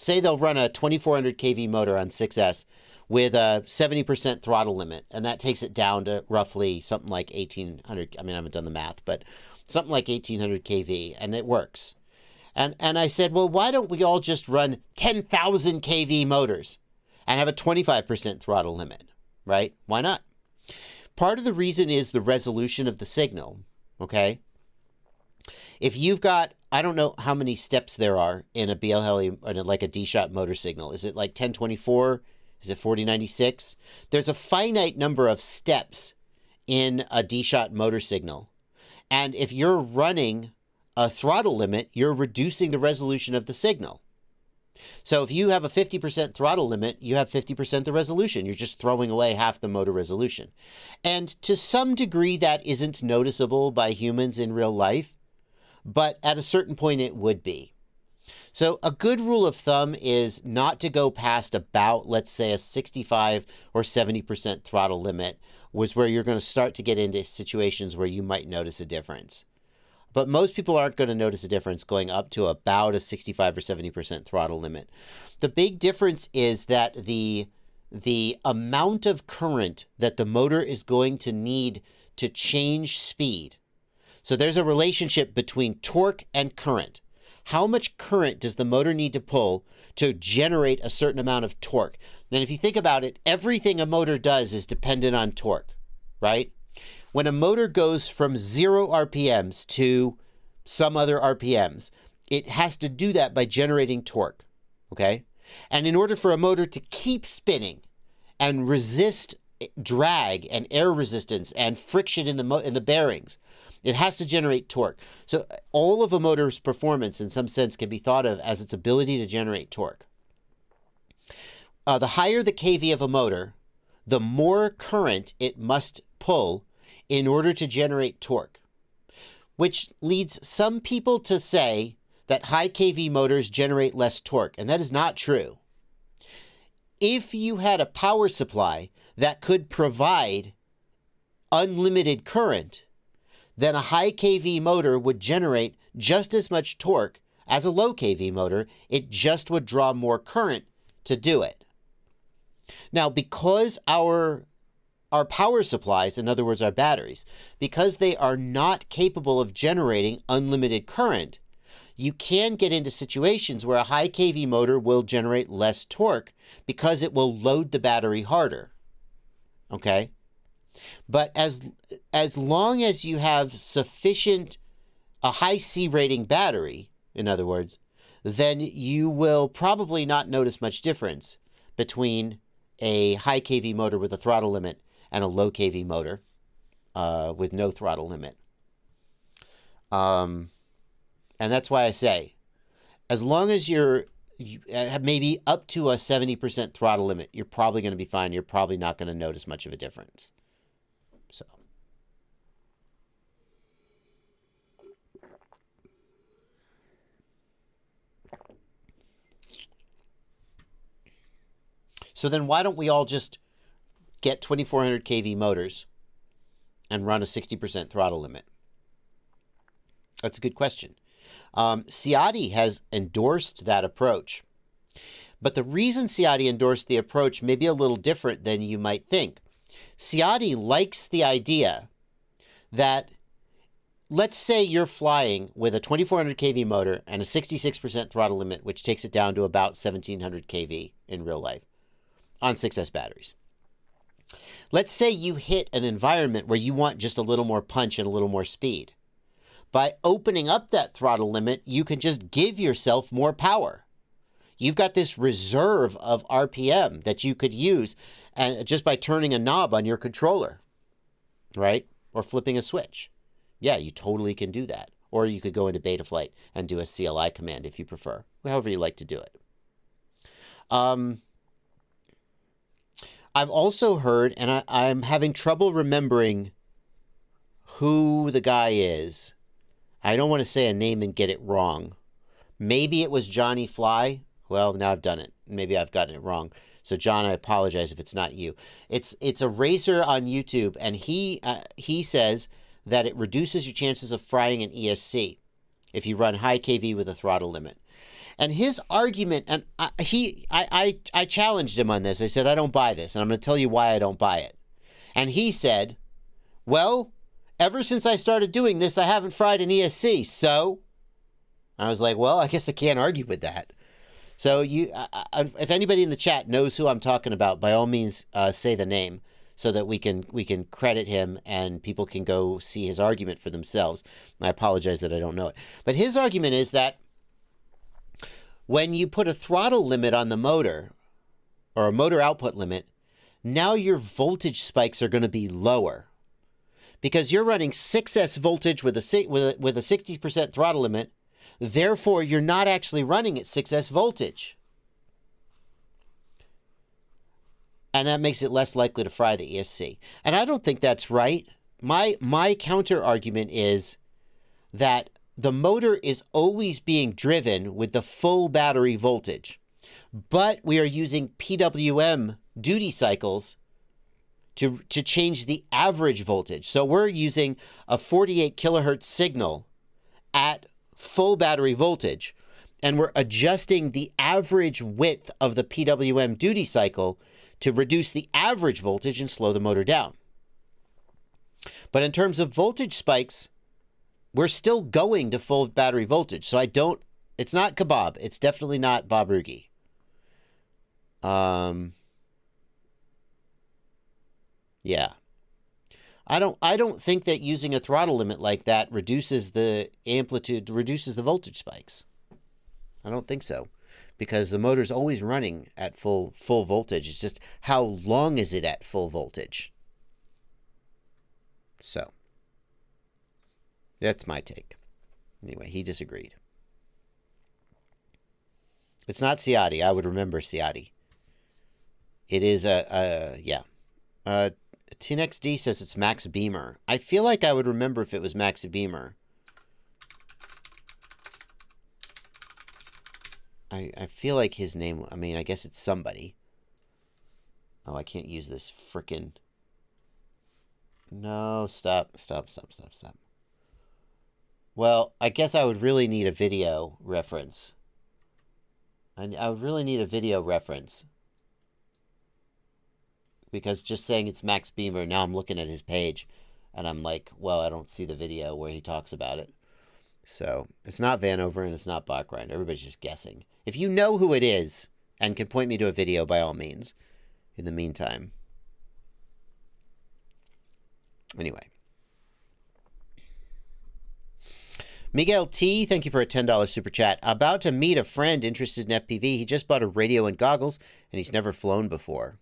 B: they'll run a 2400 kV motor on 6S with a 70% throttle limit, and that takes it down to roughly something like 1800. I mean, I haven't done the math, but something like 1800 kV, and it works. And I said, well, why don't we all just run 10,000 kV motors and have a 25% throttle limit, right? Why not? Part of the reason is the resolution of the signal, okay? If you've got, I don't know how many steps there are in a BL Heli, or like a D-Shot motor signal. Is it like 1024? Is it 4096? There's a finite number of steps in a D-Shot motor signal. And if you're running a throttle limit, you're reducing the resolution of the signal. So if you have a 50% throttle limit, you have 50% the resolution. You're just throwing away half the motor resolution. And to some degree, that isn't noticeable by humans in real life, but at a certain point it would be. So a good rule of thumb is not to go past about, let's say, a 65 or 70% throttle limit, was where you're going to start to get into situations where you might notice a difference. But most people aren't going to notice a difference going up to about a 65 or 70% throttle limit. The big difference is that the amount of current that the motor is going to need to change speed. So there's a relationship between torque and current. How much current does the motor need to pull to generate a certain amount of torque? Then if you think about it, everything a motor does is dependent on torque, right? When a motor goes from 0 RPMs to some other RPMs, it has to do that by generating torque, okay? And in order for a motor to keep spinning and resist drag and air resistance and friction in the bearings, It has to generate torque. So all of a motor's performance, in some sense, can be thought of as its ability to generate torque. The higher the kV of a motor, the more current it must pull in order to generate torque, which leads some people to say that high kV motors generate less torque, and that is not true. If you had a power supply that could provide unlimited current, then a high kV motor would generate just as much torque as a low kV motor. It just would draw more current to do it. Now, because our power supplies, in other words, our batteries, because they are not capable of generating unlimited current, you can get into situations where a high kV motor will generate less torque because it will load the battery harder. Okay? But as long as you have a high C rating battery, in other words, then you will probably not notice much difference between a high kV motor with a throttle limit and a low kV motor with no throttle limit. And that's why I say, as long as you have maybe up to a 70% throttle limit, you're probably going to be fine. You're probably not going to notice much of a difference. So then why don't we all just get 2400 kV motors and run a 60% throttle limit? That's a good question. Ciotti has endorsed that approach. But the reason Ciotti endorsed the approach may be a little different than you might think. Ciotti likes the idea that, let's say you're flying with a 2400 kV motor and a 66% throttle limit, which takes it down to about 1700 kV in real life on 6S batteries. Let's say you hit an environment where you want just a little more punch and a little more speed. By opening up that throttle limit, you can just give yourself more power. You've got this reserve of RPM that you could use just by turning a knob on your controller, right? Or flipping a switch. Yeah, you totally can do that. Or you could go into Betaflight and do a CLI command if you prefer, however you like to do it. I've also heard, and I'm having trouble remembering who the guy is. I don't want to say a name and get it wrong. Maybe it was Johnny Fly. Well, now I've done it. Maybe I've gotten it wrong. So, John, I apologize if it's not you. It's a racer on YouTube, and he says that it reduces your chances of frying an ESC if you run high kV with a throttle limit. And his argument, and I challenged him on this. I said, I don't buy this, and I'm going to tell you why I don't buy it. And he said, well, ever since I started doing this, I haven't fried an ESC, so? I was like, well, I guess I can't argue with that. So if anybody in the chat knows who I'm talking about, by all means, say the name so that we can credit him and people can go see his argument for themselves. I apologize that I don't know it. But his argument is that when you put a throttle limit on the motor, or a motor output limit, now your voltage spikes are going to be lower. Because you're running 6S voltage with a 60% throttle limit, therefore you're not actually running at 6S voltage. And that makes it less likely to fry the ESC. And I don't think that's right. My counter argument is that the motor is always being driven with the full battery voltage, but we are using PWM duty cycles to change the average voltage. So we're using a 48 kilohertz signal at full battery voltage, and we're adjusting the average width of the PWM duty cycle to reduce the average voltage and slow the motor down. But in terms of voltage spikes, we're still going to full battery voltage. So it's not kebab. It's definitely not Bob Ruge. Yeah. I don't think that using a throttle limit like that reduces the voltage spikes. I don't think so. Because the motor's always running at full voltage. It's just how long is it at full voltage? So. That's my take. Anyway, he disagreed. It's not Ciotti. I would remember Ciotti. It is yeah. TNXD says it's Max Beamer. I feel like I would remember if it was Max Beamer. I feel like his name, I mean, I guess it's somebody. Oh, I can't use this frickin'. No, stop. Well, I guess I would really need a video reference. I would really need a video reference. Because just saying it's Max Beamer, now I'm looking at his page, and I'm like, well, I don't see the video where he talks about it. So, it's not Vanover and it's not Bachrind. Everybody's just guessing. If you know who it is and can point me to a video, by all means. In the meantime. Anyway. Miguel T, thank you for a $10 super chat. About to meet a friend interested in FPV. He just bought a radio and goggles, and he's never flown before.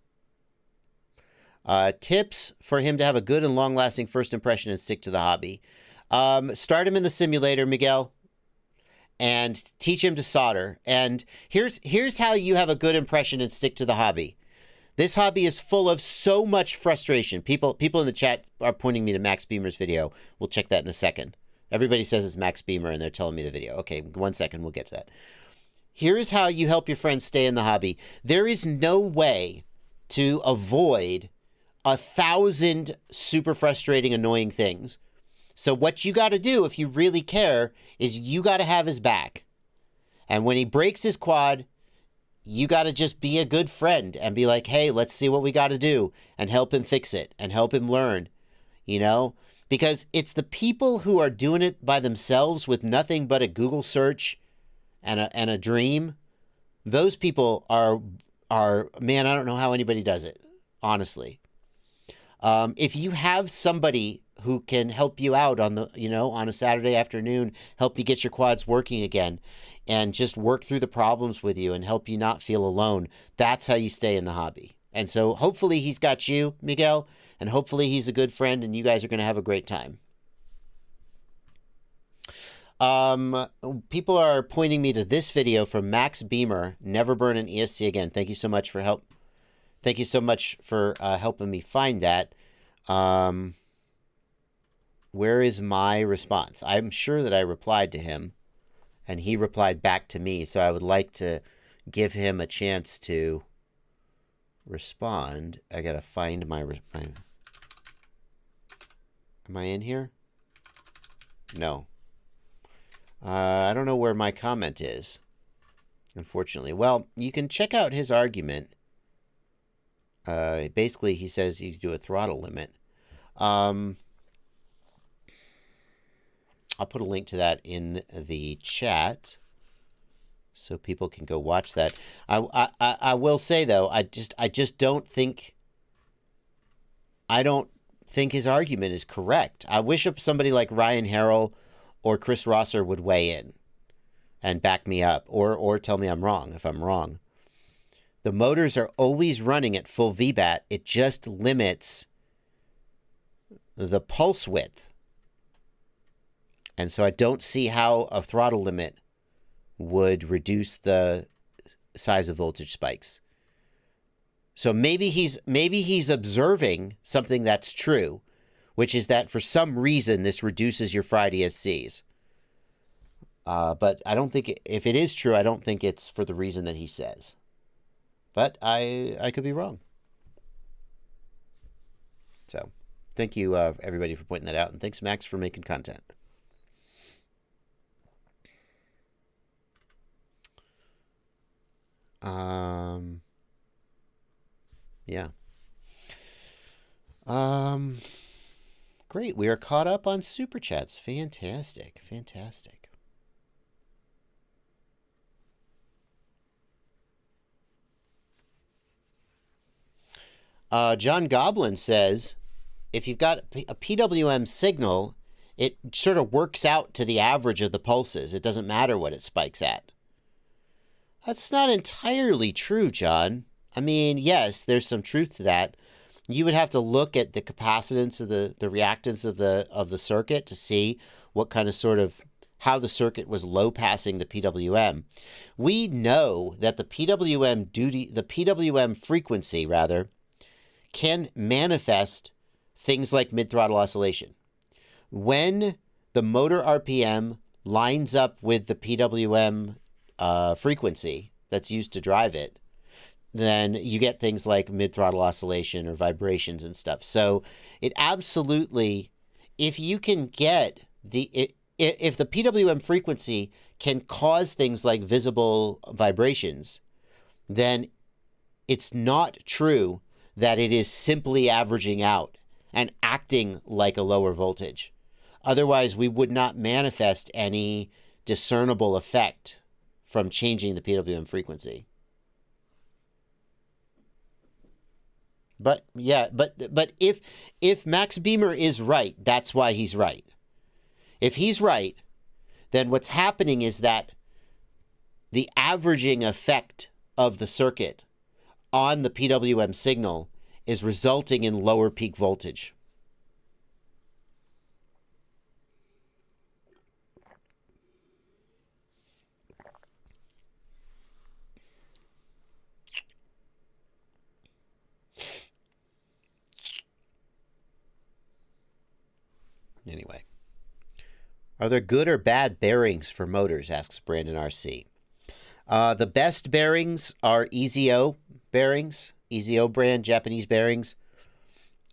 B: Tips for him to have a good and long-lasting first impression and stick to the hobby. Start him in the simulator, Miguel, and teach him to solder. And here's how you have a good impression and stick to the hobby. This hobby is full of so much frustration. People in the chat are pointing me to Max Beamer's video. We'll check that in a second. Everybody says it's Max Beamer, and they're telling me the video. Okay, 1 second. We'll get to that. Here's how you help your friends stay in the hobby. There is no way to avoid 1,000 super frustrating, annoying things. So what you got to do, if you really care, is you got to have his back. And when he breaks his quad, you got to just be a good friend and be like, hey, let's see what we got to do, and help him fix it and help him learn, you know? Because it's the people who are doing it by themselves with nothing but a Google search and a dream. Those people are, man, I don't know how anybody does it, honestly. If you have somebody who can help you out on a Saturday afternoon, help you get your quads working again, and just work through the problems with you and help you not feel alone, that's how you stay in the hobby. And so hopefully he's got you, Miguel, and hopefully he's a good friend and you guys are going to have a great time. People are pointing me to this video from Max Beamer, Never Burn an ESC Again. Thank you so much for help. Thank you so much for helping me find that. Where is my response? I'm sure that I replied to him, and he replied back to me, so I would like to give him a chance to respond. I gotta find my... Am I in here? No. I don't know where my comment is, unfortunately. Well, you can check out his argument. Basically, he says you do a throttle limit. I'll put a link to that in the chat so people can go watch that. I will say though, I just don't think his argument is correct. I wish somebody like Ryan Harrell or Chris Rosser would weigh in and back me up, or tell me I'm wrong if I'm wrong. The motors are always running at full VBAT. It just limits the pulse width. And so I don't see how a throttle limit would reduce the size of voltage spikes. So maybe he's observing something that's true, which is that for some reason this reduces your fried ESCs. But I don't think, if it is true, I don't think it's for the reason that he says. But I could be wrong. So thank you, everybody, for pointing that out. And thanks, Max, for making content. Yeah. Great. We are caught up on Super Chats. Fantastic. Fantastic. John Goblin says, if you've got a PWM signal, it sort of works out to the average of the pulses. It doesn't matter what it spikes at. That's not entirely true, John. I mean, yes, there's some truth to that. you would have to look at the capacitance of the reactance of the circuit to see what kind of sort of how the circuit was low passing the PWM. We know that the PWM frequency rather can manifest things like mid-throttle oscillation. When the motor RPM lines up with the PWM frequency that's used to drive it, then you get things like mid-throttle oscillation or vibrations and stuff. So it absolutely, if you can get if the PWM frequency can cause things like visible vibrations, then it's not true that it is simply averaging out and acting like a lower voltage. Otherwise, we would not manifest any discernible effect from changing the PWM frequency. But yeah, but if Max Beamer is right, that's why he's right. If he's right, then what's happening is that the averaging effect of the circuit on the PWM signal is resulting in lower peak voltage. Anyway. Are there good or bad bearings for motors, asks Brandon RC. The best bearings are EZO bearings, EZO brand Japanese bearings.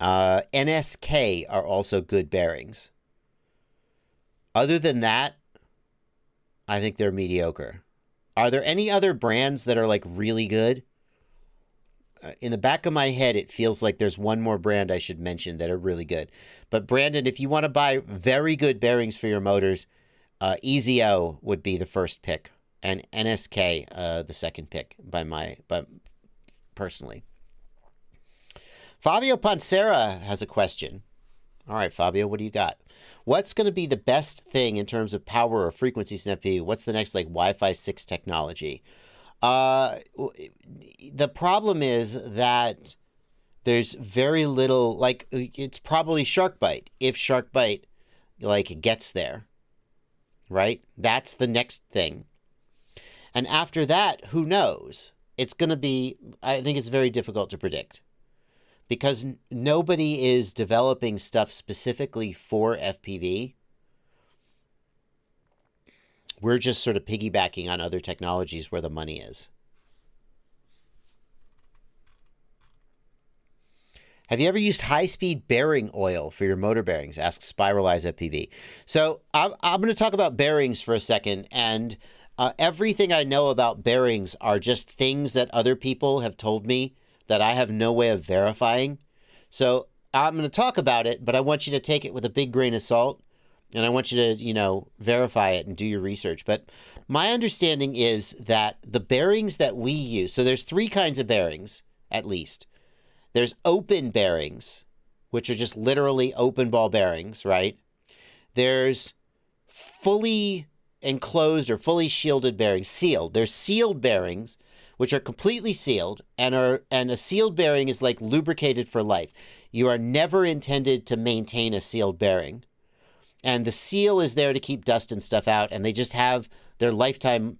B: NSK are also good bearings. Other than that, I think they're mediocre. Are there any other brands that are like really good? In the back of my head, it feels like there's one more brand I should mention that are really good. But Brandon, if you want to buy very good bearings for your motors, EZO would be the first pick, and NSK the second pick but personally. Fabio Pansera has a question. All right, Fabio, what do you got? What's going to be the best thing in terms of power or frequencies in FPV? What's the next like Wi-Fi 6 technology? The problem is that there's very little, like, it's probably SharkBite, if SharkBite, like, gets there, right? That's the next thing. And after that, who knows? It's going to be, I think it's very difficult to predict. Because nobody is developing stuff specifically for FPV. We're just sort of piggybacking on other technologies where the money is. Have you ever used high-speed bearing oil for your motor bearings? Asks Spiralize FPV. So I'm going to talk about bearings for a second, and everything I know about bearings are just things that other people have told me that I have no way of verifying. So I'm going to talk about it, but I want you to take it with a big grain of salt, and I want you to, verify it and do your research. But my understanding is that the bearings that we use, so there's three kinds of bearings, at least. There's open bearings, which are just literally open ball bearings, right? There's fully enclosed or fully shielded bearings, sealed. There's sealed bearings, which are completely sealed, and a sealed bearing is like lubricated for life. You are never intended to maintain a sealed bearing. And the seal is there to keep dust and stuff out, and they just have their lifetime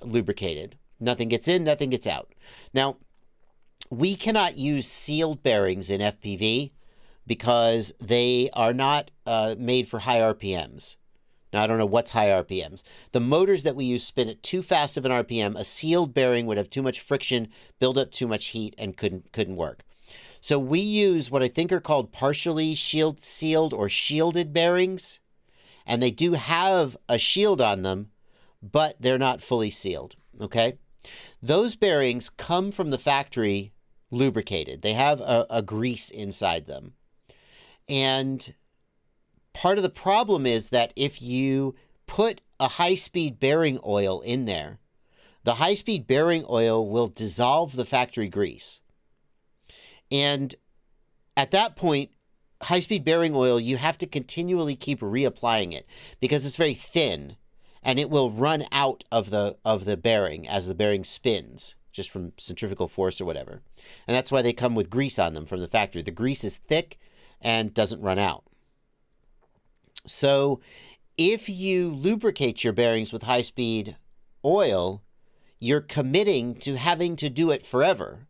B: lubricated. Nothing gets in, nothing gets out. Now, we cannot use sealed bearings in FPV because they are not made for high RPMs. Now, I don't know what's high RPMs. The motors that we use spin at too fast of an RPM. A sealed bearing would have too much friction, build up too much heat, and couldn't work. So we use what I think are called partially sealed or shielded bearings, and they do have a shield on them, but they're not fully sealed, okay? Those bearings come from the factory lubricated. They have a grease inside them. And part of the problem is that if you put a high-speed bearing oil in there, the high-speed bearing oil will dissolve the factory grease. And at that point, high-speed bearing oil, you have to continually keep reapplying it because it's very thin and it will run out of the bearing as the bearing spins. just from centrifugal force or whatever. And that's why they come with grease on them from the factory. The grease is thick and doesn't run out. So if you lubricate your bearings with high-speed oil, you're committing to having to do it forever.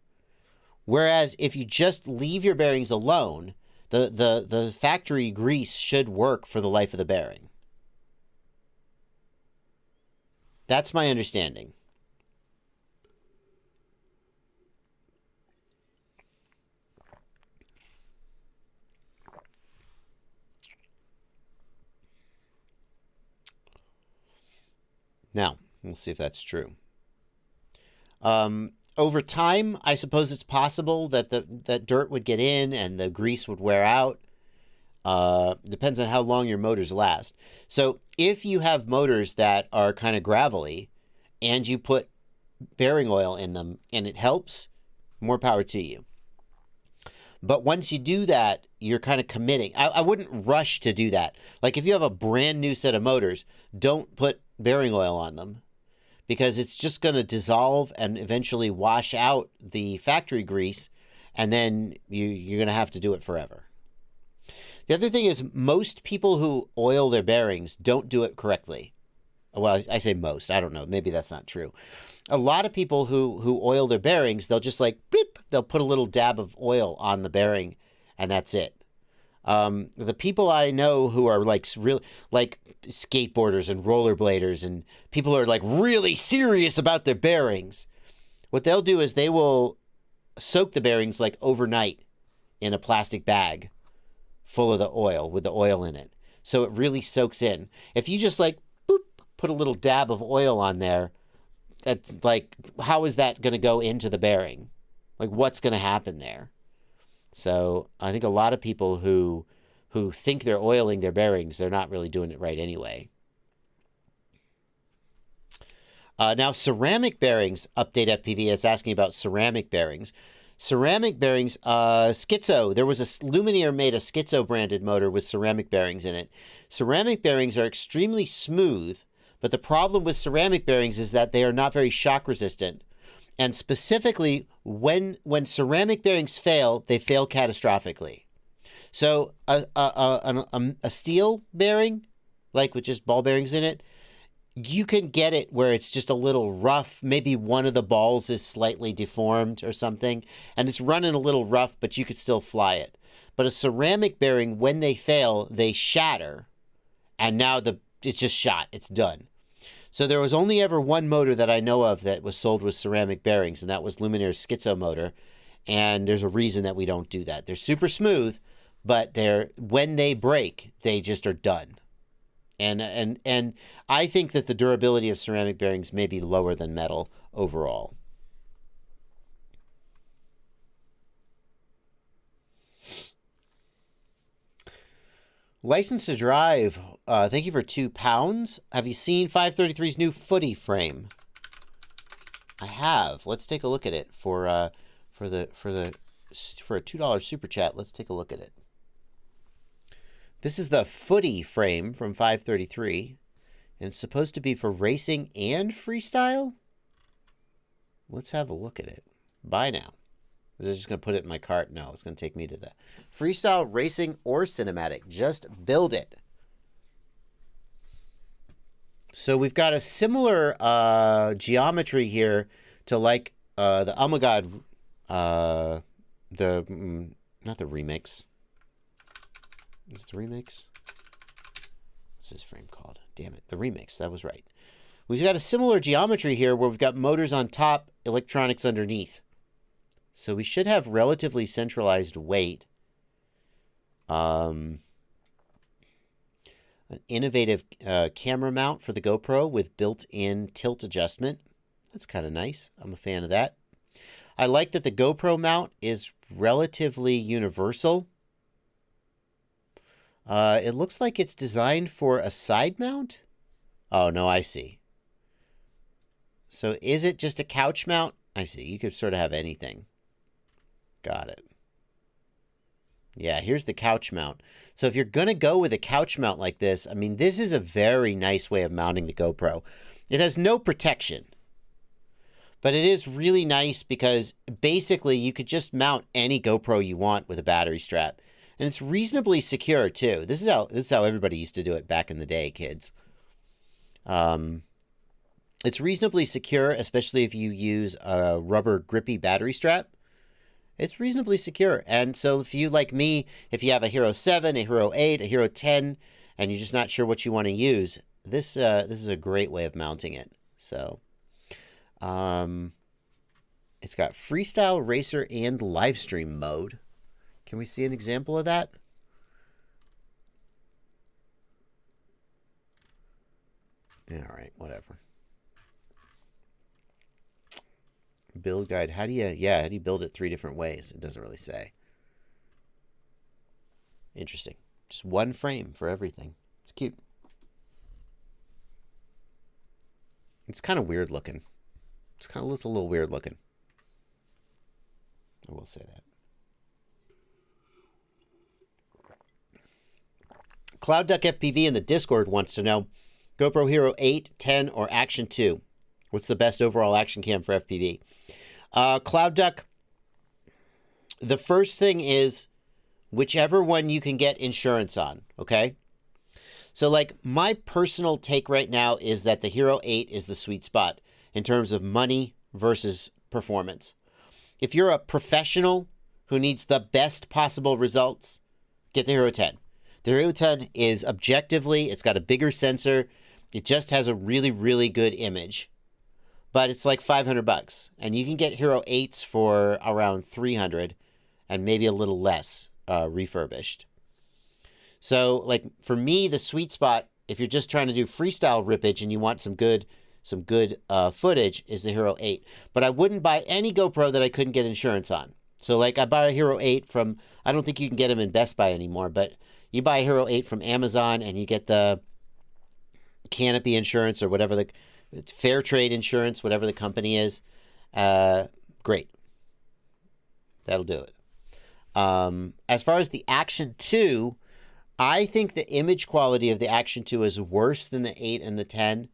B: Whereas if you just leave your bearings alone, the factory grease should work for the life of the bearing. That's my understanding. Now, we'll see if that's true. Over time, I suppose it's possible that that dirt would get in and the grease would wear out. Depends on how long your motors last. So if you have motors that are kind of gravelly and you put bearing oil in them and it helps, more power to you. But once you do that, you're kind of committing. I wouldn't rush to do that. Like if you have a brand new set of motors, don't put bearing oil on them, because it's just going to dissolve and eventually wash out the factory grease, and then you're going to have to do it forever. The other thing is, most people who oil their bearings don't do it correctly. Well, I say most. I don't know. Maybe that's not true. A lot of people who oil their bearings, they'll just like, bleep, they'll put a little dab of oil on the bearing, and that's it. The people I know who are like real, like skateboarders and rollerbladers and people who are like really serious about their bearings, what they'll do is they will soak the bearings like overnight in a plastic bag full of the oil with the oil in it. So it really soaks in. If you just like boop, put a little dab of oil on there, that's like, how is that going to go into the bearing? Like what's going to happen there? So I think a lot of people who think they're oiling their bearings, they're not really doing it right anyway. Now, ceramic bearings, Update FPV is asking about ceramic bearings. Ceramic bearings, Schizo, there was a Luminaire made a Schizo branded motor with ceramic bearings in it. Ceramic bearings are extremely smooth, but the problem with ceramic bearings is that they are not very shock resistant. And specifically, when ceramic bearings fail, they fail catastrophically. So a steel bearing, like with just ball bearings in it, you can get it where it's just a little rough. Maybe one of the balls is slightly deformed or something, and it's running a little rough, but you could still fly it. But a ceramic bearing, when they fail, they shatter, and now it's just shot. It's done. So there was only ever one motor that I know of that was sold with ceramic bearings, and that was Luminaire's Schizo motor. And there's a reason that we don't do that. They're super smooth, but when they break, they just are done. And I think that the durability of ceramic bearings may be lower than metal overall. License to Drive, thank you for £2. Have you seen 533's new footy frame? I have. Let's take a look at it for a $2 super chat. Let's take a look at it. This is the footy frame from 533, and it's supposed to be for racing and freestyle. Let's have a look at it. Buy now. Is it just going to put it in my cart? No, it's going to take me to the freestyle, racing, or cinematic. Just build it. So we've got a similar geometry here to like the Omagod, not the remix. Is it the remix? What's this frame called? Damn it, the remix. That was right. We've got a similar geometry here where we've got motors on top, electronics underneath. So we should have relatively centralized weight. An innovative camera mount for the GoPro with built-in tilt adjustment. That's kind of nice. I'm a fan of that. I like that the GoPro mount is relatively universal. It looks like it's designed for a side mount. Oh, no, I see. So is it just a couch mount? I see. You could sort of have anything. Got it. Yeah, here's the couch mount. So if you're going to go with a couch mount like this, I mean, this is a very nice way of mounting the GoPro. It has no protection, But it is really nice because basically you could just mount any GoPro you want with a battery strap. And it's reasonably secure too. This is how everybody used to do it back in the day, kids. It's reasonably secure, especially if you use a rubber grippy battery strap. It's reasonably secure. And so if you, like me, if you have a Hero 7, a Hero 8, a Hero 10, and you're just not sure what you want to use, this is a great way of mounting it. So, it's got Freestyle, Racer, and Livestream mode. Can we see an example of that? Yeah, all right, whatever. Build guide. How do you build it 3 different ways? It doesn't really say. Interesting. Just one frame for everything. It's cute. It's kind of weird looking. It's a little weird looking. I will say that. Cloud Duck FPV in the Discord wants to know, GoPro Hero 8, 10, or Action 2? What's the best overall action cam for FPV? Cloud Duck, the first thing is whichever one you can get insurance on, okay? So, like, my personal take right now is that the Hero 8 is the sweet spot in terms of money versus performance. If you're a professional who needs the best possible results, get the Hero 10. The Hero 10 is objectively, it's got a bigger sensor. It just has a really, really good image. But it's like $500. And you can get Hero 8s for around $300 and maybe a little less refurbished. So, like, for me, the sweet spot, if you're just trying to do freestyle rippage and you want some good footage, is the Hero 8. But I wouldn't buy any GoPro that I couldn't get insurance on. So, like, I buy a Hero 8 from, I don't think you can get them in Best Buy anymore, but you buy a Hero 8 from Amazon and you get the Canopy insurance or whatever the fair trade insurance, whatever the company is. Great. That'll do it. As far as the Action 2, I think the image quality of the Action 2 is worse than the 8 and the 10.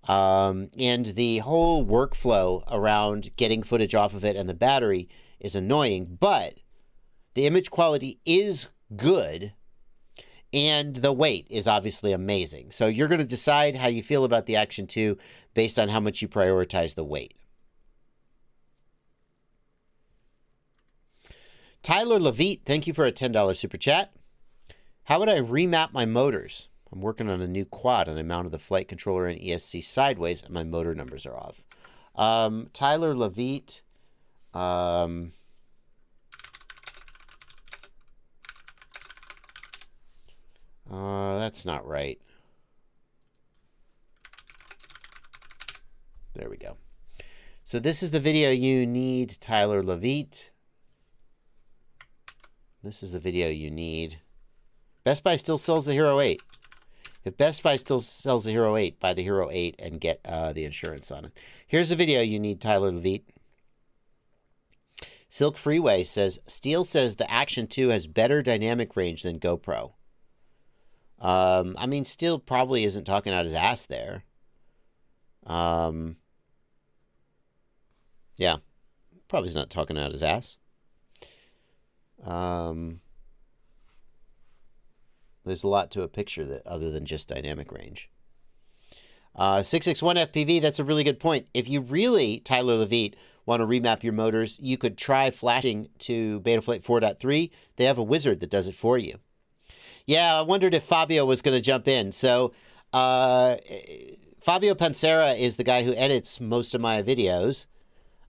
B: And the whole workflow around getting footage off of it and the battery is annoying, but the image quality is good. And the weight is obviously amazing. So you're going to decide how you feel about the Action 2 based on how much you prioritize the weight. Tyler Levitt, thank you for a $10 super chat. How would I remap my motors? I'm working on a new quad and I mounted the flight controller and ESC sideways and my motor numbers are off. Tyler Levitt, that's not right. There we go. So this is the video you need, Tyler Levitt. This is the video you need. Best Buy still sells the Hero 8. If Best Buy still sells the Hero 8, buy the Hero 8 and get the insurance on it. Here's the video you need, Tyler Levitt. Silk Freeway says, Steele says the Action 2 has better dynamic range than GoPro. I mean, Steele probably isn't talking out his ass there. Yeah, probably is not talking out his ass. There's a lot to a picture that other than just dynamic range. 661 FPV, that's a really good point. If you really, Tyler Levitt, want to remap your motors, you could try flashing to Betaflight 4.3. They have a wizard that does it for you. Yeah, I wondered if Fabio was going to jump in. So, Fabio Pansera is the guy who edits most of my videos.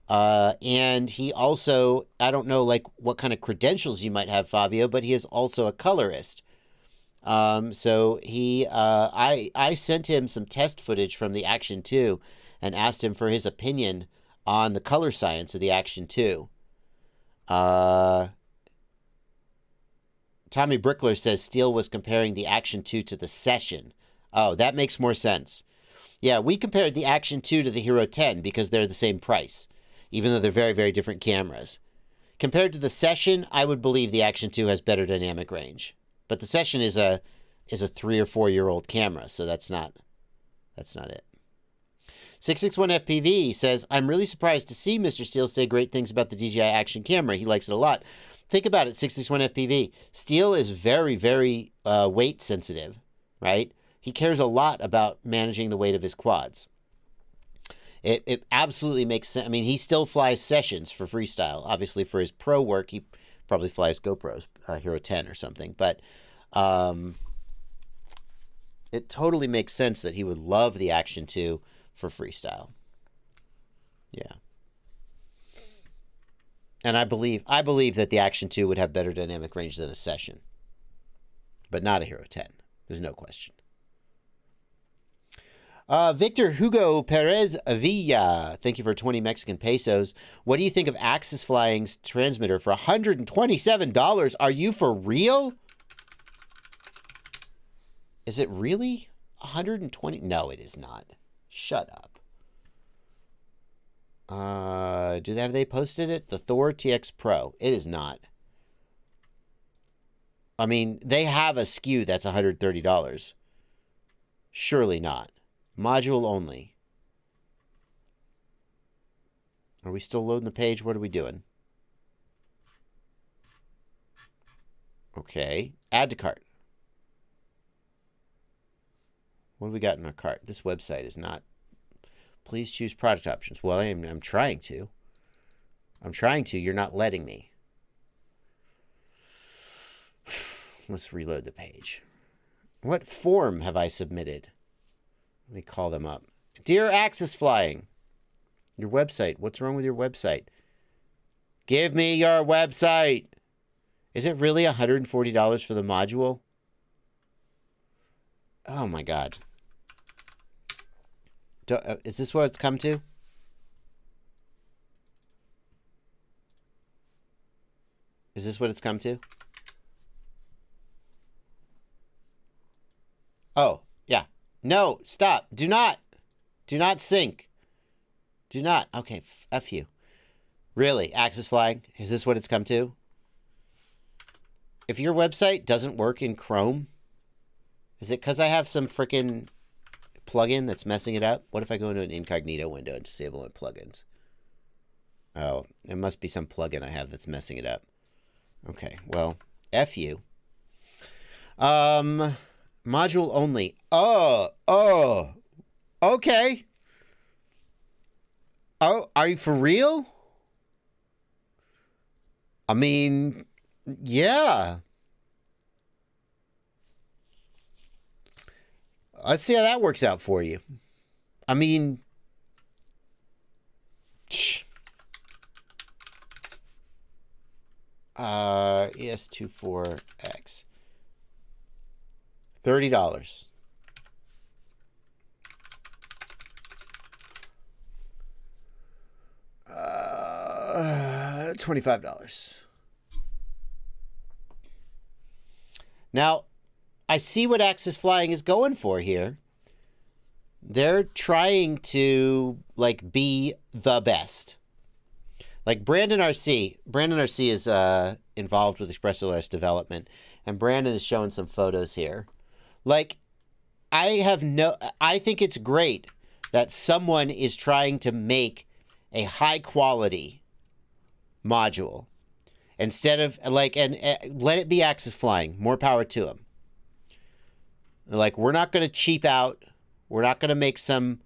B: And he also, I don't know, like, what kind of credentials you might have, Fabio, but he is also a colorist. So he, I sent him some test footage from the Action 2 and asked him for his opinion on the color science of the Action 2. Tommy Brickler says Steele was comparing the Action 2 to the Session. Oh, that makes more sense. Yeah, we compared the Action 2 to the Hero 10 because they're the same price, even though they're very, very different cameras. Compared to the Session, I would believe the Action 2 has better dynamic range. But the Session is a 3 or 4 year old camera, so that's not it. 661FPV says, I'm really surprised to see Mr. Steele say great things about the DJI action camera. He likes it a lot. Think about it, 661FPV. Steele is very, very weight sensitive, right? He cares a lot about managing the weight of his quads. It absolutely makes sense. I mean, he still flies sessions for freestyle. Obviously, for his pro work, he probably flies GoPros, Hero 10 or something. But it totally makes sense that he would love the Action 2 for freestyle. Yeah. And I believe that the Action 2 would have better dynamic range than a Session. But not a Hero 10. There's no question. Victor Hugo Perez Villa, thank you for 20 Mexican pesos. What do you think of Axis Flying's transmitter for $127? Are you for real? Is it really 120? No, it is not. Shut up. Have they posted it? The Thor TX Pro. It is not. I mean, they have a SKU that's $130. Surely not. Module only. Are we still loading the page? What are we doing? Okay. Add to cart. What do we got in our cart? This website is not. Please choose product options. Well, I'm trying to. I'm trying to. You're not letting me. Let's reload the page. What form have I submitted? Let me call them up. Dear Axis Flying, your website. What's wrong with your website? Give me your website. Is it really $140 for the module? Oh my God. Is this what it's come to? Is this what it's come to? Oh, yeah. No, stop. Do not. Do not sync. Do not. Okay, F you. Really, Axis Flying? Is this what it's come to? If your website doesn't work in Chrome, is it because I have some freaking plugin that's messing it up? What if I go into an incognito window and disable my plugins? Oh, it must be some plugin I have that's messing it up. Okay, well, F you. Module only. Oh, okay. Oh, are you for real? I mean, yeah. Let's see how that works out for you. I mean, ES24X. $30. $25. Now, I see what Axis Flying is going for here. They're trying to, like, be the best. Like, Brandon RC is involved with ExpressLRS development, and Brandon is showing some photos here. Like, I think it's great that someone is trying to make a high quality module instead of, like, and let it be Axis Flying. More power to them. Like, we're not going to cheap out. We're not going to make some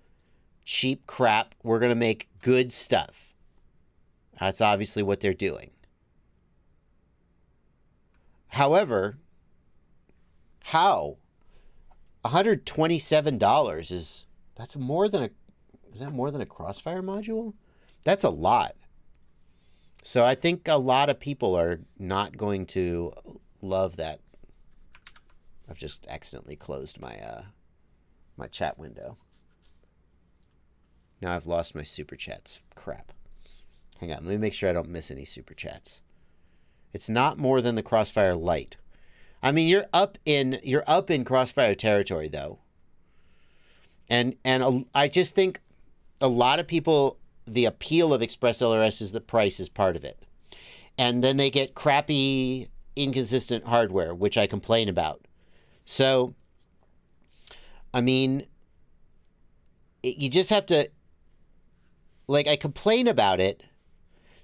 B: cheap crap. We're going to make good stuff. That's obviously what they're doing. However, how? $127 is that more than a Crossfire module? That's a lot. So I think a lot of people are not going to love that. I've just accidentally closed my my chat window. Now I've lost my super chats. Crap. Hang on, let me make sure I don't miss any super chats. It's not more than the Crossfire Lite. I mean, you're up in Crossfire territory though. And I just think a lot of people, the appeal of ExpressLRS is the price is part of it. And then they get crappy, inconsistent hardware, which I complain about. So, I mean, you just have to, like, I complain about it.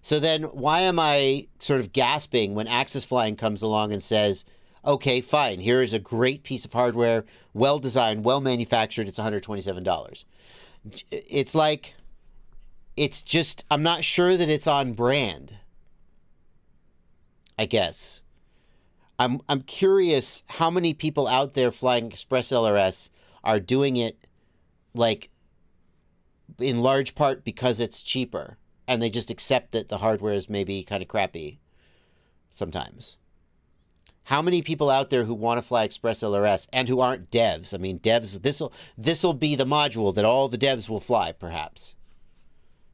B: So then why am I sort of gasping when Axis Flying comes along and says, okay, fine, here is a great piece of hardware, well designed, well manufactured, it's $127. It's like, it's just, I'm not sure that it's on brand, I guess. I'm curious how many people out there flying Express LRS are doing it, like, in large part because it's cheaper, and they just accept that the hardware is maybe kind of crappy sometimes. How many people out there who want to fly Express LRS and who aren't devs? I mean, devs, this'll be the module that all the devs will fly, perhaps,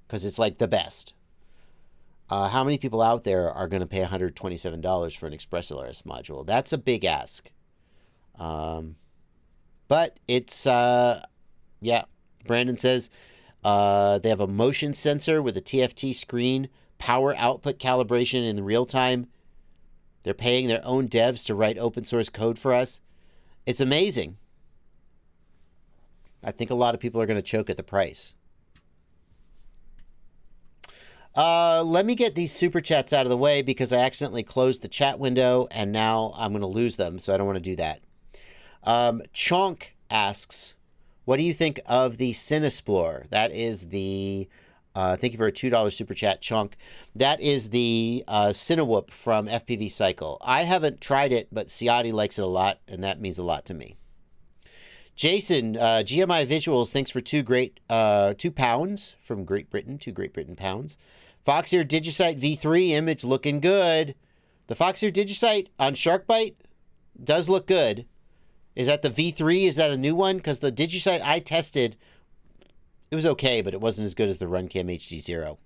B: because it's like the best. How many people out there are going to pay $127 for an Express LRS module? That's a big ask. But it's, yeah. Brandon says they have a motion sensor with a TFT screen, power output calibration in real time. They're paying their own devs to write open source code for us. It's amazing. I think a lot of people are going to choke at the price. Let me get these super chats out of the way because I accidentally closed the chat window and now I'm going to lose them, so I don't want to do that. Chonk asks, what do you think of the Cinesplorer? That is the, thank you for a $2 super chat, Chonk. That is the Cinewhoop from FPV Cycle. I haven't tried it, but Ciati likes it a lot, and that means a lot to me. Jason, GMI Visuals, thanks for £2 from Great Britain, 2 Great Britain pounds. Foxeer Digisight V3 image looking good. The Foxeer Digisight on SharkBite does look good. Is that the V3? Is that a new one? Because the Digisight I tested, it was okay, but it wasn't as good as the RunCam HD0.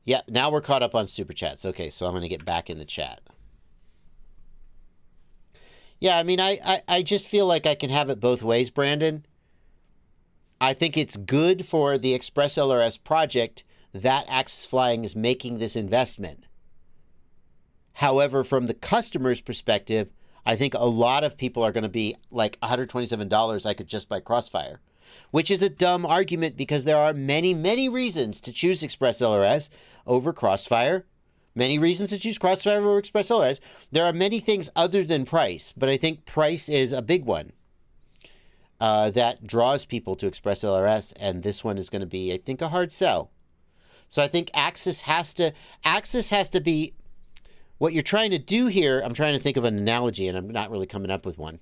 B: Yeah, now we're caught up on Super Chats. Okay, so I'm going to get back in the chat. Yeah, I mean, I just feel like I can have it both ways, Brandon. I think it's good for the Express LRS project that Axis Flying is making this investment. However, from the customer's perspective, I think a lot of people are going to be like $127 I could just buy Crossfire, which is a dumb argument because there are many, many reasons to choose Express LRS over Crossfire. Many reasons to choose Crossfire over Express LRS. There are many things other than price, but I think price is a big one that draws people to Express LRS, and this one is going to be, I think, a hard sell. So I think Axis has to be, what you're trying to do here, I'm trying to think of an analogy, and I'm not really coming up with one.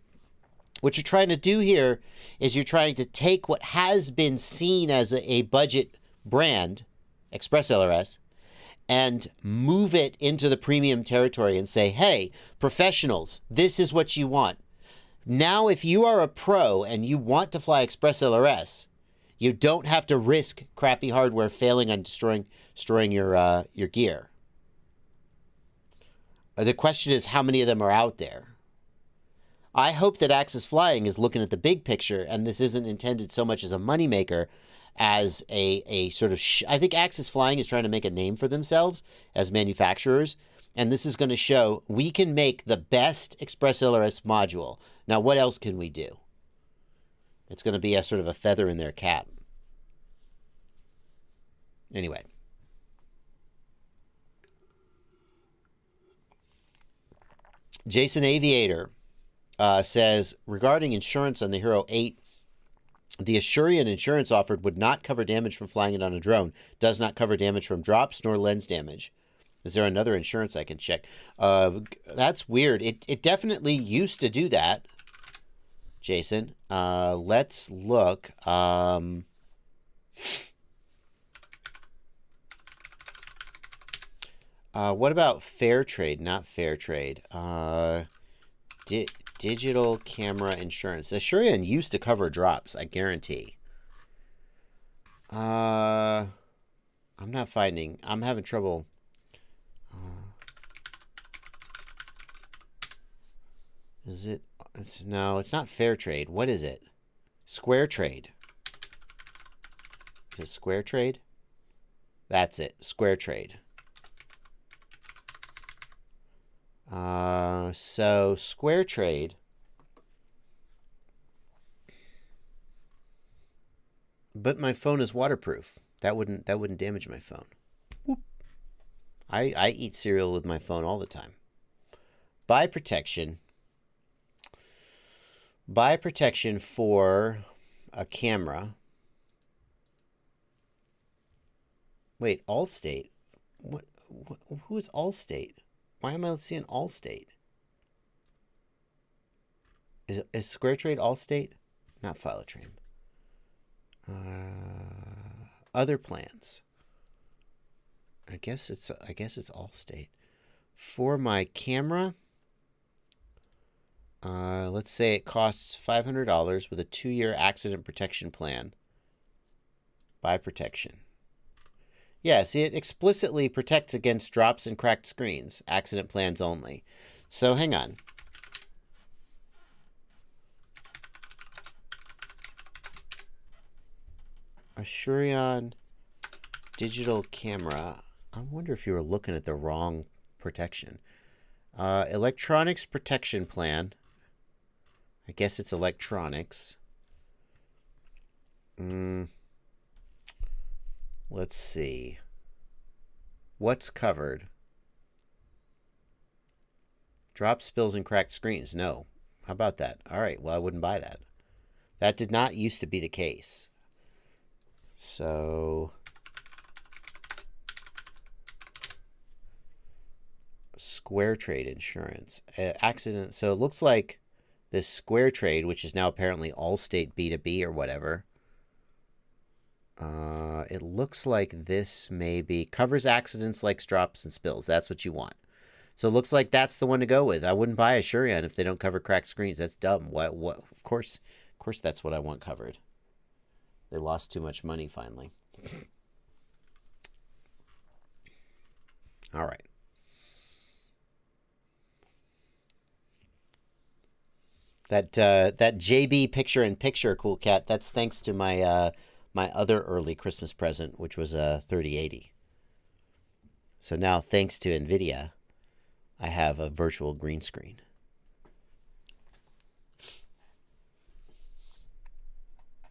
B: What you're trying to do here is you're trying to take what has been seen as a budget brand, Express LRS, and move it into the premium territory and say, hey, professionals, this is what you want. Now, if you are a pro and you want to fly Express LRS, you don't have to risk crappy hardware failing and destroying your gear. The question is, how many of them are out there? I hope that Axis Flying is looking at the big picture, and this isn't intended so much as a moneymaker as a sort of... I think Axis Flying is trying to make a name for themselves as manufacturers, and this is going to show we can make the best Express LRS module. Now, what else can we do? It's going to be a sort of a feather in their cap. Anyway. Jason Aviator says, regarding insurance on the Hero 8, the Assurian insurance offered would not cover damage from flying it on a drone. Does not cover damage from drops nor lens damage. Is there another insurance I can check? That's weird. It definitely used to do that, Jason. Let's look. What about fair trade? Not fair trade. Digital camera insurance. Assurian used to cover drops, I guarantee. I'm not finding. I'm having trouble. Is it? No, it's not fair trade. What is it? Square trade. Is it square trade? That's it. Square trade. So square trade. But my phone is waterproof. That wouldn't damage my phone. Whoop. I eat cereal with my phone all the time. Buy protection. Buy protection for a camera. Wait, Allstate? What who is Allstate? Why am I seeing Allstate? Is Square Trade Allstate? Not Filatream. Other plans. I guess it's Allstate. For my camera, let's say it costs $500 with a 2-year accident protection plan. Buy protection. Yeah, see, it explicitly protects against drops and cracked screens. Accident plans only. So hang on. Asurion digital camera. I wonder if you were looking at the wrong protection. Electronics protection plan. I guess it's electronics. Let's see. What's covered? Drop, spills, and cracked screens. No. How about that? All right. Well, I wouldn't buy that. That did not used to be the case. So, Square Trade Insurance. Accident. So it looks like this Square Trade, which is now apparently Allstate B2B or whatever. It looks like this maybe covers accidents like drops and spills. That's what you want. So it looks like that's the one to go with. I wouldn't buy Asurion if they don't cover cracked screens. That's dumb. What? Of course that's what I want covered. They lost too much money finally. All right. That JB picture-in-picture cool cat. That's thanks to my my other early Christmas present, which was a 3080. So now, thanks to NVIDIA, I have a virtual green screen.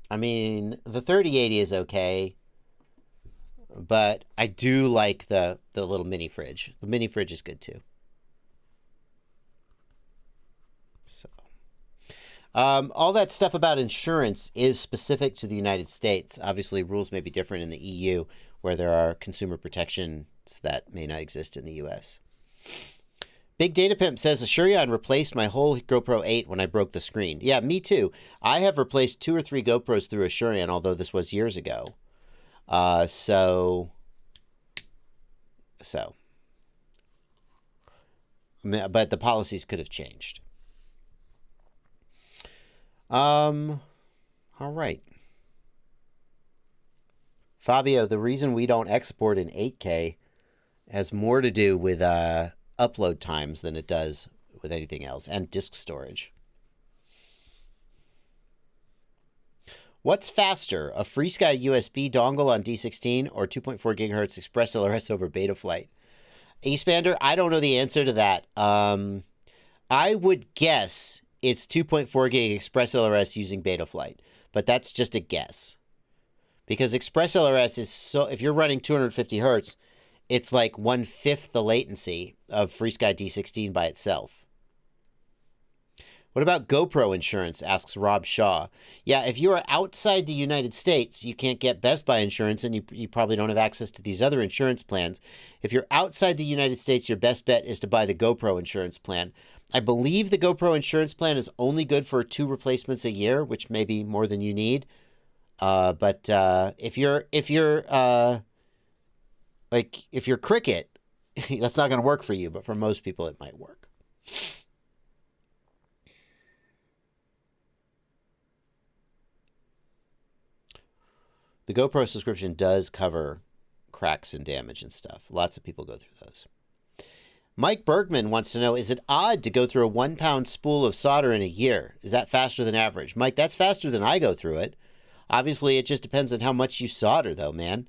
B: I mean, the 3080 is okay, but I do like the little mini fridge. The mini fridge is good too. So, all that stuff about insurance is specific to the United States. Obviously, rules may be different in the EU, where there are consumer protections that may not exist in the US. Big Data Pimp says, Asurion replaced my whole GoPro 8 when I broke the screen. Yeah, me too. I have replaced 2 or 3 GoPros through Asurion, although this was years ago. So. But the policies could have changed. All right. Fabio, the reason we don't export in 8K has more to do with upload times than it does with anything else, and disk storage. What's faster, a FreeSky USB dongle on D16 or 2.4 gigahertz Express LRS over Betaflight? Eastbander, I don't know the answer to that. I would guess it's 2.4 gig Express LRS using Betaflight, but that's just a guess. Because Express LRS is so, if you're running 250 hertz, it's like 1/5 the latency of FreeSky D16 by itself. What about GoPro insurance, asks Rob Shaw. Yeah, if you are outside the United States, you can't get Best Buy insurance, and you probably don't have access to these other insurance plans. If you're outside the United States, your best bet is to buy the GoPro insurance plan. I believe the GoPro insurance plan is only good for 2 replacements a year, which may be more than you need. But if you're Cricket, that's not going to work for you. But for most people, it might work. The GoPro subscription does cover cracks and damage and stuff. Lots of people go through those. Mike Bergman wants to know, is it odd to go through a 1-pound spool of solder in a year? Is that faster than average? Mike, that's faster than I go through it. Obviously, it just depends on how much you solder, though, man.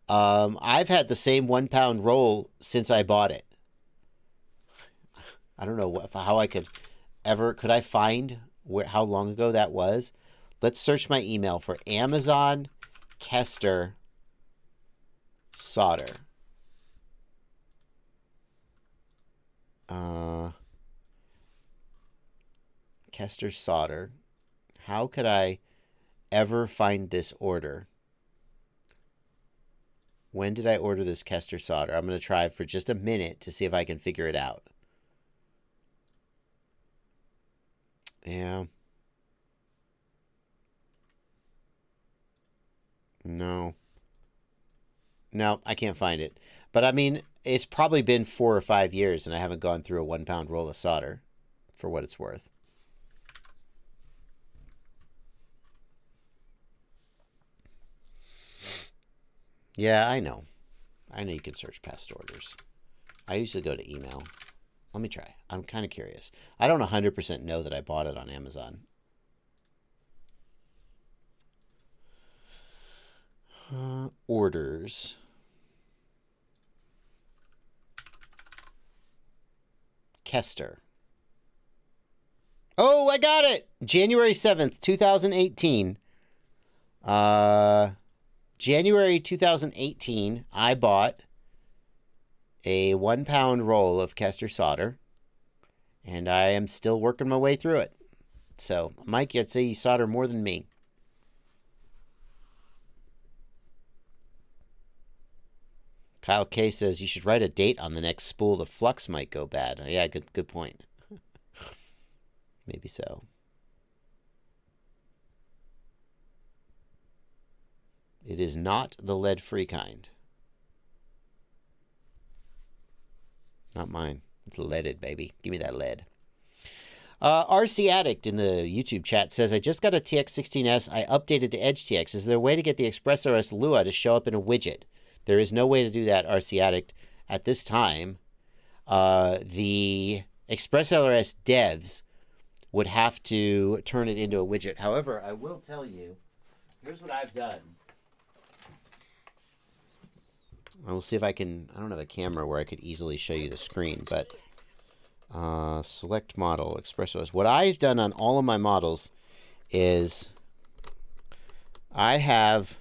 B: I've had the same 1-pound roll since I bought it. I don't know how I could I find how long ago that was? Let's search my email for Amazon Kester solder. Kester solder. How could I ever find this order? When did I order this Kester solder? I'm going to try for just a minute to see if I can figure it out. Yeah. No. No, I can't find it. But I mean, it's probably been 4 or 5 years and I haven't gone through a 1-pound roll of solder for what it's worth. Yeah, I know. I know you can search past orders. I usually go to email. Let me try. I'm kind of curious. I don't 100% know that I bought it on Amazon. Orders. Kester. Oh, I got it! January 7th, 2018. January 2018, I bought a 1-pound roll of Kester solder, and I am still working my way through it. So, Mike, you'd say you solder more than me. Kyle K says you should write a date on the next spool. The flux might go bad. Yeah, good point. Maybe so. It is not the lead-free kind. Not mine. It's leaded, baby. Give me that lead. RC Addict in the YouTube chat says, I just got a TX16S. I updated to Edge TX. Is there a way to get the ExpressOS Lua to show up in a widget? There is no way to do that, RC Addict, at this time. The ExpressOS devs would have to turn it into a widget. However, I will tell you, here's what I've done. I will see if I can, I don't have a camera where I could easily show you the screen, but select model, ExpressOS. What I've done on all of my models is I have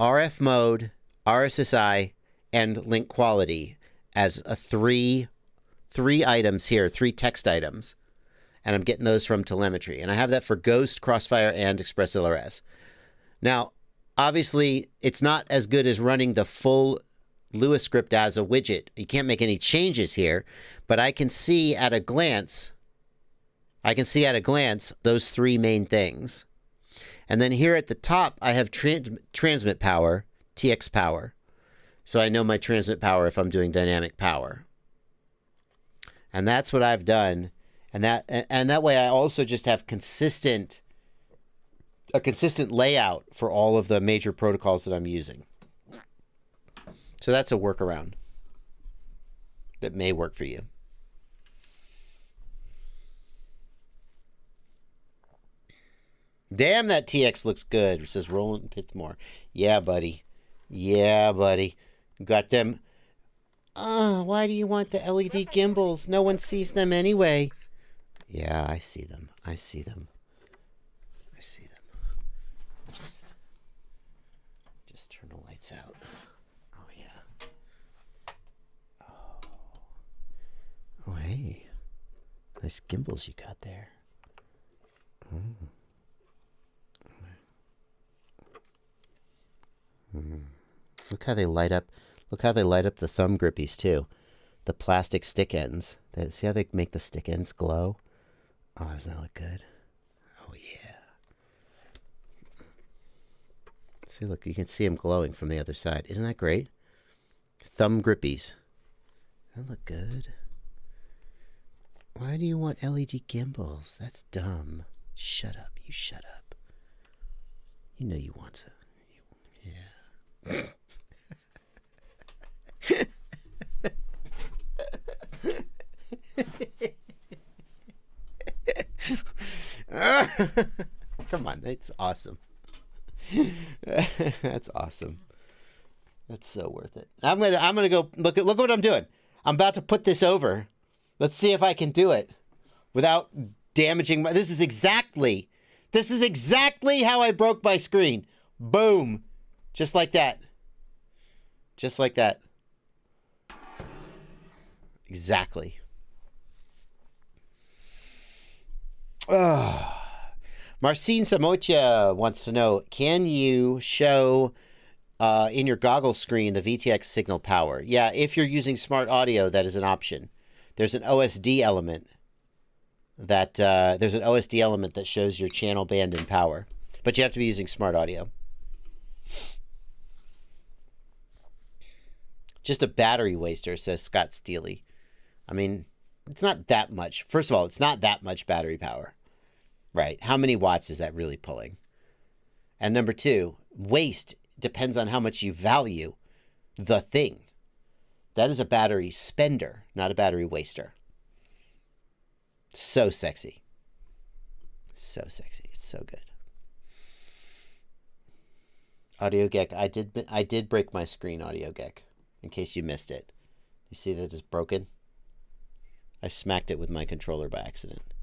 B: RF mode, RSSI, and link quality as a three items here, 3 text items. And I'm getting those from telemetry. And I have that for Ghost, Crossfire, and ExpressLRS. Now, obviously, it's not as good as running the full Lua script as a widget. You can't make any changes here, but I can see at a glance, those 3 main things. And then here at the top, I have transmit power, TX power. So I know my transmit power if I'm doing dynamic power. And that's what I've done. And that way I also just have a consistent layout for all of the major protocols that I'm using. So that's a workaround that may work for you. Damn, that TX looks good, says Roland Pithmore. Yeah, buddy. Yeah, buddy. Got them. Why do you want the LED gimbals? No one sees them anyway. Yeah, I see them. I see them. I see them. Just turn the lights out. Oh, yeah. Oh, hey. Nice gimbals you got there. Look how they light up. Look how they light up the thumb grippies too. The plastic stick ends. See how they make the stick ends glow? Oh, doesn't that look good? Oh yeah. See, look, you can see them glowing from the other side. Isn't that great? Thumb grippies. That look good. Why do you want LED gimbals? That's dumb. Shut up. You shut up. You know you want to. Yeah. Come on, that's awesome. That's awesome. That's so worth it. I'm gonna go look what I'm doing. I'm about to put this over. Let's see if I can do it without damaging my. This is exactly This is exactly how I broke my screen. Boom. Just like that. Just like that. Exactly. Marcin Samocha wants to know, can you show in your goggle screen the VTX signal power? Yeah, if you're using smart audio, that is an option. There's an OSD element that shows your channel band and power, but you have to be using smart audio. Just a battery waster, says Scott Steely. I mean, it's not that much. First of all, it's not that much battery power, right? How many watts is that really pulling? And number two, waste depends on how much you value the thing. That is a battery spender, not a battery waster. So sexy. So sexy. It's so good. Audio Gek, I did break my screen, Audio Gek, in case you missed it. You see that it's broken? I smacked it with my controller by accident.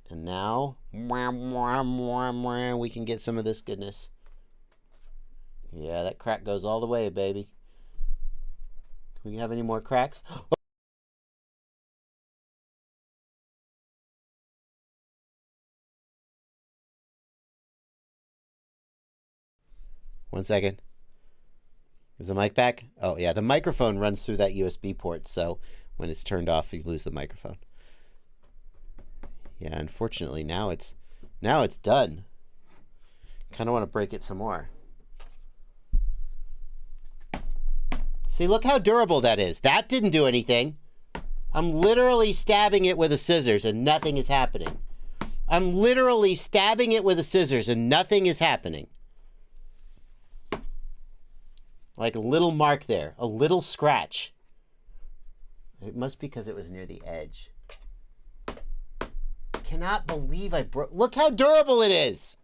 B: And now, we can get some of this goodness. Yeah, that crack goes all the way, baby. Can we have any more cracks? One second. Is the mic back? Oh, yeah. The microphone runs through that USB port, so when it's turned off, you lose the microphone. Yeah, unfortunately, now it's done. Kind of want to break it some more. See, look how durable that is. That didn't do anything. I'm literally stabbing it with a scissors and nothing is happening. I'm literally stabbing it with a scissors and nothing is happening. Like a little mark there, a little scratch. It must be because it was near the edge. I cannot believe I broke. Look how durable it is.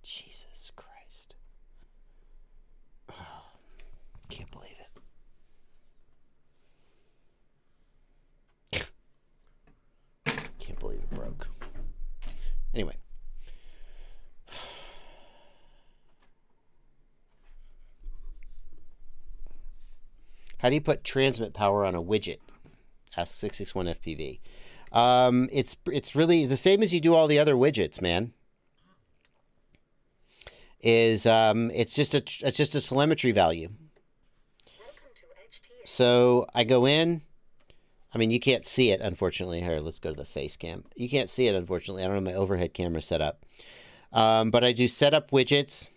B: Jesus Christ. Oh, can't believe it. Can't believe it broke. Anyway. How do you put transmit power on a widget? Ask 661FPV. It's really the same as you do all the other widgets, man. It's just a telemetry value. So I go in. I mean, you can't see it, unfortunately. Here, let's go to the face cam. You can't see it, unfortunately. I don't have my overhead camera set up. But I do set up widgets.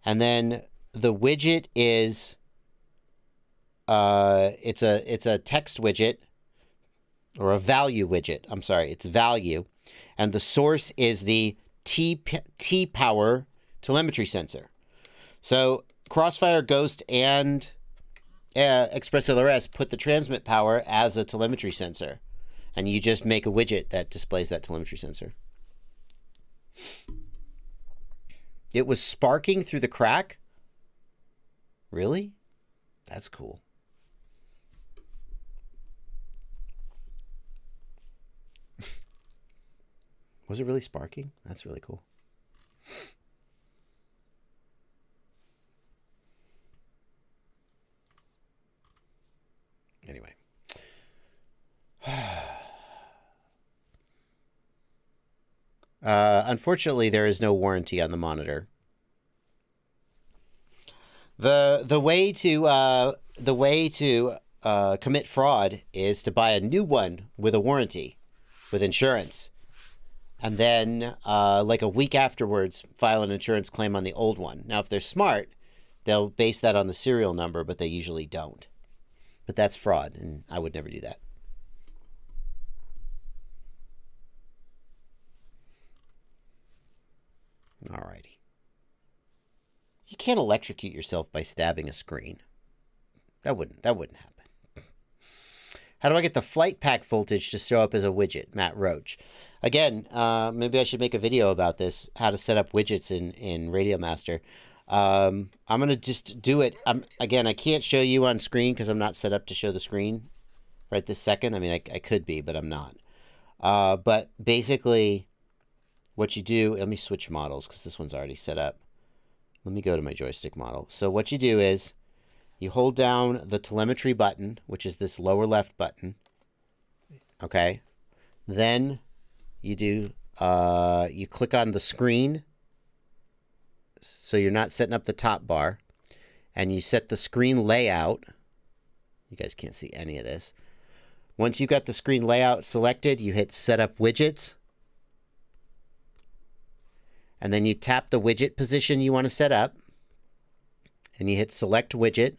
B: And then the widget is... it's a text widget or a value widget. I'm sorry, it's value. And the source is the T-Power telemetry sensor. So Crossfire, Ghost, and Express LRS put the transmit power as a telemetry sensor. And you just make a widget that displays that telemetry sensor. It was sparking through the crack? Really? That's cool. Was it really sparking? That's really cool. Anyway. Unfortunately, there is no warranty on the monitor. The way to commit fraud is to buy a new one with a warranty, with insurance. And then, like a week afterwards, file an insurance claim on the old one. Now, if they're smart, they'll base that on the serial number, but they usually don't. But that's fraud, and I would never do that. Alrighty. You can't electrocute yourself by stabbing a screen. That wouldn't happen. How do I get the flight pack voltage to show up as a widget? Matt Roach. Again, maybe I should make a video about this, how to set up widgets in Radio Master. I'm going to just do it. Again, I can't show you on screen because I'm not set up to show the screen right this second. I mean, I could be, but I'm not. But basically, what you do, let me switch models because this one's already set up. Let me go to my joystick model. So what you do is you hold down the telemetry button, which is this lower left button. Okay. Then you do, you click on the screen. So you're not setting up the top bar. And you set the screen layout. You guys can't see any of this. Once you've got the screen layout selected, you hit Set Up Widgets. And then you tap the widget position you want to set up. And you hit Select Widget.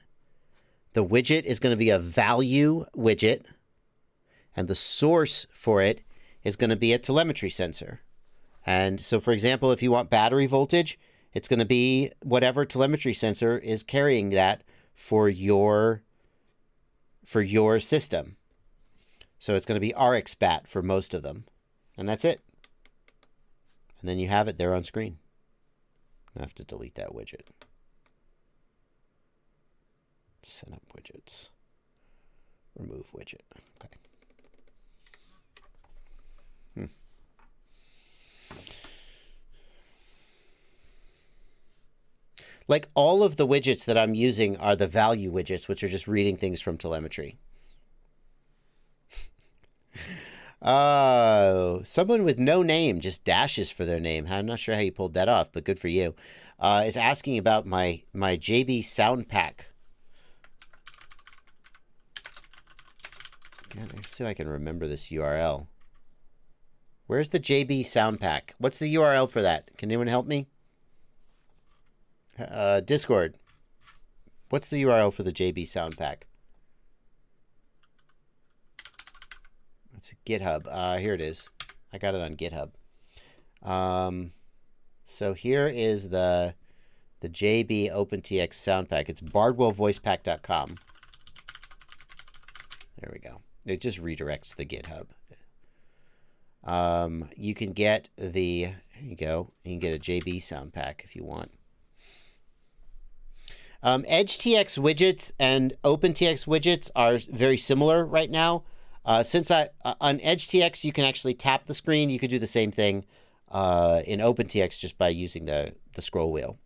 B: The widget is going to be a value widget. And the source for it is going to be a telemetry sensor. And so, for example, if you want battery voltage, it's going to be whatever telemetry sensor is carrying that for your system. So it's going to be RxBat for most of them. And that's it. And then you have it there on screen. I have to delete that widget. Set up widgets. Remove widget. Okay. Like all of the widgets that I'm using are the value widgets, which are just reading things from telemetry. Oh, someone with no name, just dashes for their name. I'm not sure how you pulled that off, but good for you. Is asking about my JB sound pack. God, let's see if I can remember this URL. Where's the JB sound pack? What's the URL for that? Can anyone help me? Discord. What's the URL for the JB sound pack? It's GitHub. Here it is. I got it on GitHub. So here is the JB OpenTX sound pack. It's bardwellvoicepack.com. There we go. It just redirects the GitHub. You can get there you go. You can get a JB sound pack if you want. EdgeTX widgets and OpenTX widgets are very similar right now. On EdgeTX, you can actually tap the screen. You could do the same thing in OpenTX just by using the scroll wheel.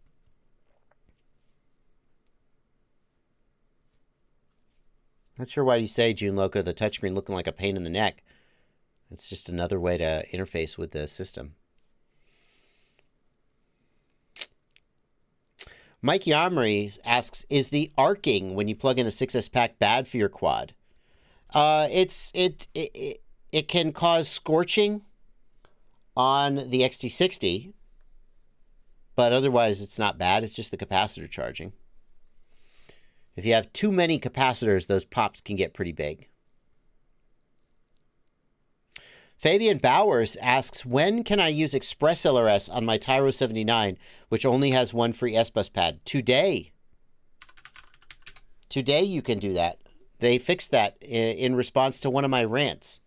B: Not sure why you say, June Loco, the touchscreen looking like a pain in the neck. It's just another way to interface with the system. Mike Yamri asks, is the arcing when you plug in a 6S pack bad for your quad? It can cause scorching on the XT60, but otherwise it's not bad. It's just the capacitor charging. If you have too many capacitors, those pops can get pretty big. Fabian Bowers asks, when can I use Express LRS on my Tyro 79, which only has one free S-Bus pad? Today. Today you can do that. They fixed that in response to one of my rants.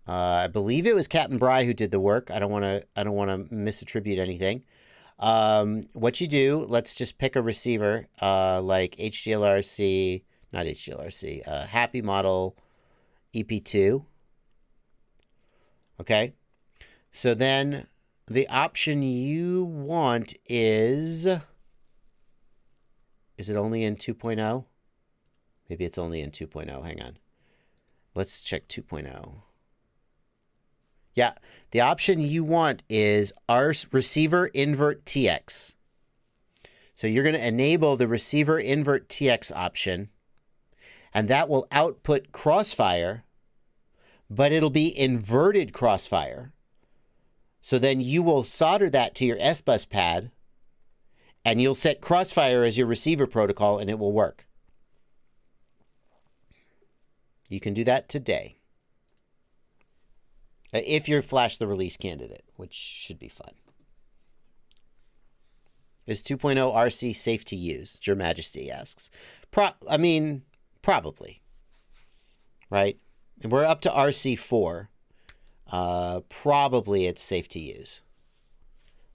B: I believe it was Captain Bry who did the work. I don't want to misattribute anything. What you do, let's just pick a receiver like HDLRC, not HDLRC, Happy Model EP2. Okay, so then the option you want is it only in 2.0? Maybe it's only in 2.0. Hang on. Let's check 2.0. Yeah, the option you want is our receiver invert TX. So you're going to enable the receiver invert TX option, and that will output crossfire, but it'll be inverted crossfire. So then you will solder that to your S-Bus pad, and you'll set crossfire as your receiver protocol, and it will work. You can do that today. If you're Flash the Release candidate, which should be fun. Is 2.0 RC safe to use? Your Majesty asks. Probably. Right? And we're up to RC4. Probably it's safe to use.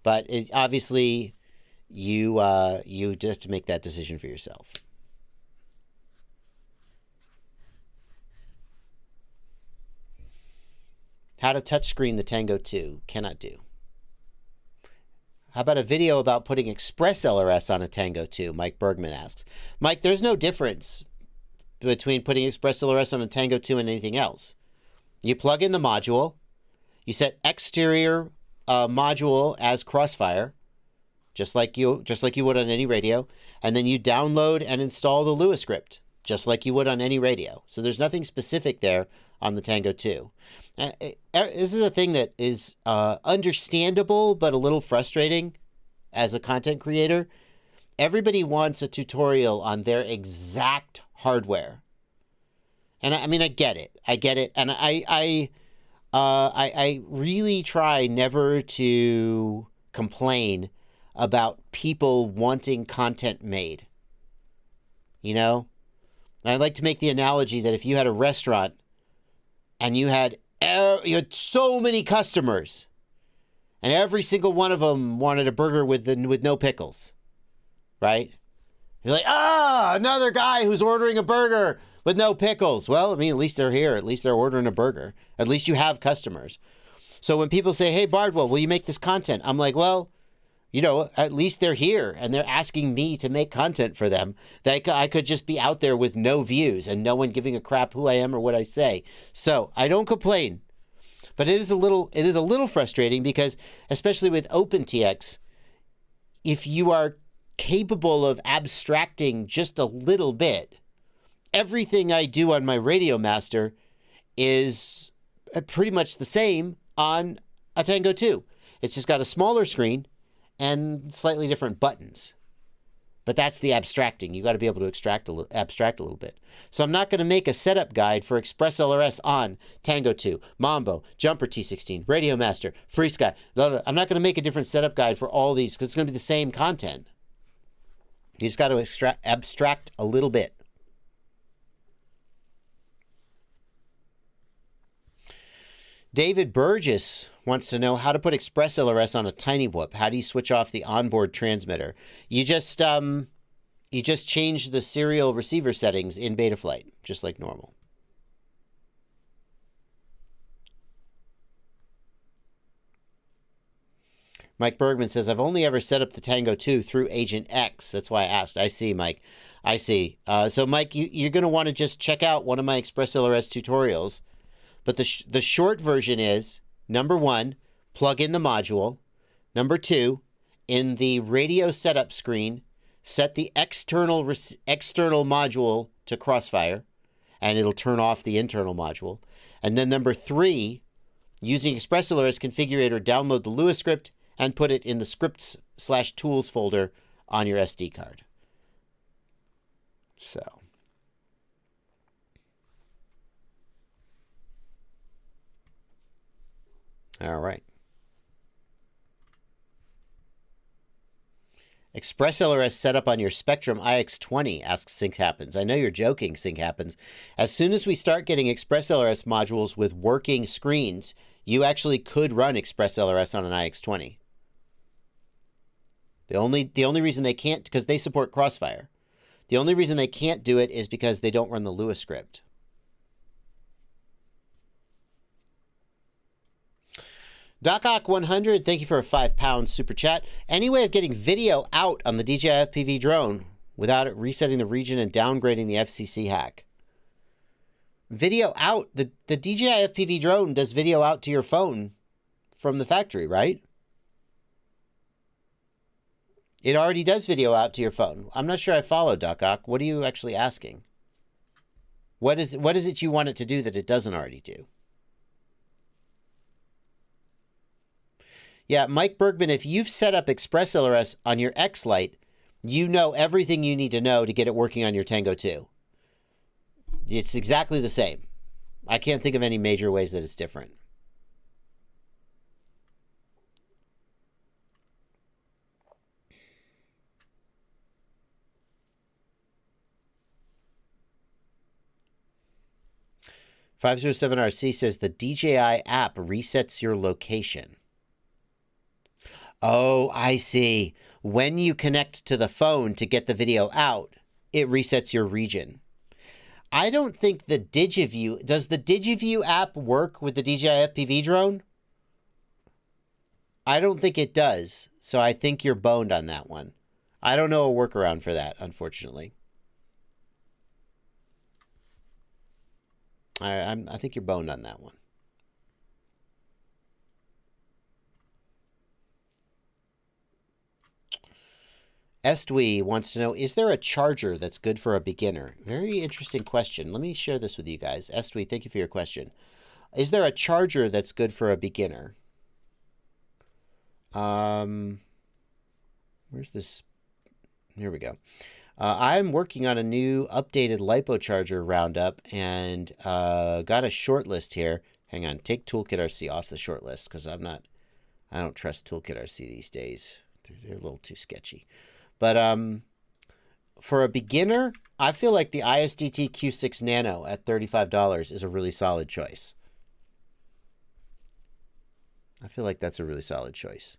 B: But obviously, you have to make that decision for yourself. How to touchscreen the Tango 2. Cannot do. How about a video about putting Express LRS on a Tango 2? Mike Bergman asks. Mike, there's no difference between putting Express LRS on a Tango 2 and anything else. You plug in the module. You set exterior module as Crossfire, just like you would on any radio, and then you download and install the Lua script, just like you would on any radio. So there's nothing specific there on the Tango 2. This is a thing that is understandable, but a little frustrating as a content creator. Everybody wants a tutorial on their exact hardware. And I mean, I get it. And I really try never to complain about people wanting content made. You know? I like to make the analogy that if you had a restaurant and you had so many customers, and every single one of them wanted a burger with no pickles, right? You're like, another guy who's ordering a burger with no pickles. Well, I mean, at least they're here. At least they're ordering a burger. At least you have customers. So when people say, hey, Bardwell, will you make this content? I'm like, well, you know, at least they're here and they're asking me to make content for them. I could just be out there with no views and no one giving a crap who I am or what I say. So I don't complain, but it is a little frustrating because, especially with OpenTX, if you are capable of abstracting just a little bit, everything I do on my Radio Master is pretty much the same on a Tango 2. It's just got a smaller screen and slightly different buttons. But that's the abstracting. You got to be able to abstract a little bit. So I'm not going to make a setup guide for Express LRS on Tango 2, Mambo, Jumper T16, Radio Master, FreeSky. I'm not going to make a different setup guide for all these because it's going to be the same content. You just got to abstract a little bit. David Burgess wants to know how to put Express LRS on a Tiny Whoop. How do you switch off the onboard transmitter? You just change the serial receiver settings in Betaflight, just like normal. Mike Bergman says, I've only ever set up the Tango 2 through Agent X. That's why I asked. I see, Mike. I see. So, Mike, you're going to want to just check out one of my Express LRS tutorials. But the short version is, number 1, plug in the module. Number 2, in the radio setup screen, set the external module to Crossfire, and it'll turn off the internal module. And then number 3, using Express LRS Configurator, download the Lua script and put it in the scripts/tools folder on your SD card. So. All right. Express LRS setup on your Spectrum IX20, asks Sync Happens. I know you're joking, Sync Happens. As soon as we start getting Express LRS modules with working screens, you actually could run Express LRS on an IX20. The only reason they can't, because they support Crossfire. The only reason they can't do it is because they don't run the Lua script. DocOck100, thank you for a £5 super chat. Any way of getting video out on the DJI FPV drone without it resetting the region and downgrading the FCC hack? Video out? The DJI FPV drone does video out to your phone from the factory, right? It already does video out to your phone. I'm not sure I follow, DocOck. What are you actually asking? What is it you want it to do that it doesn't already do? Yeah, Mike Bergman, if you've set up Express LRS on your X-Lite, you know everything you need to know to get it working on your Tango 2. It's exactly the same. I can't think of any major ways that it's different. $507RC says the DJI app resets your location. Oh, I see. When you connect to the phone to get the video out, it resets your region. I don't think the DigiView... Does the DigiView app work with the DJI FPV drone? I don't think it does. So I think you're boned on that one. I don't know a workaround for that, unfortunately. I think you're boned on that one. Estwe wants to know, is there a charger that's good for a beginner? Very interesting question. Let me share this with you guys. Estwe, thank you for your question. Is there a charger that's good for a beginner? Where's this? Here we go. I'm working on a new updated LiPo charger roundup and got a short list here. Hang on, take Toolkit RC off the short list because I don't trust Toolkit RC these days. They're a little too sketchy. But for a beginner, I feel like the ISDT Q6 Nano at $35 is a really solid choice. I feel like that's a really solid choice.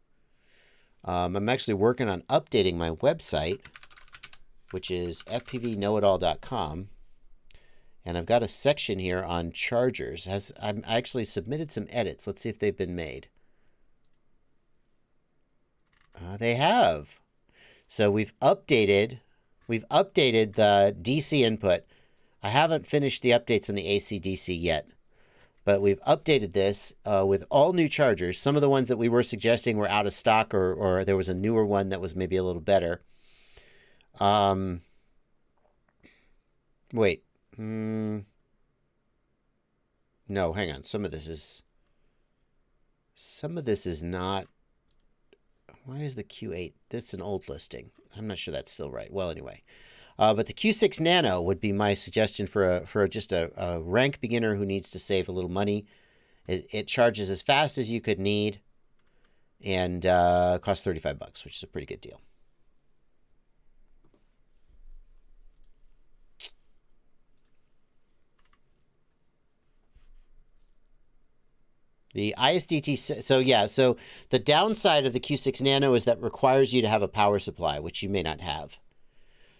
B: I'm actually working on updating my website, which is fpvknowitall.com. And I've got a section here on chargers. I actually submitted some edits. Let's see if they've been made. They have. So we've updated the DC input. I haven't finished the updates on the AC/DC yet, but we've updated this with all new chargers. Some of the ones that we were suggesting were out of stock, or there was a newer one that was maybe a little better. Wait. No, hang on. Some of this is not. Why is the Q8? That's an old listing. I'm not sure that's still right. Well, anyway. But the Q6 Nano would be my suggestion for just a rank beginner who needs to save a little money. It charges as fast as you could need and costs $35, which is a pretty good deal. The ISDT, so the downside of the Q6 Nano is that it requires you to have a power supply, which you may not have.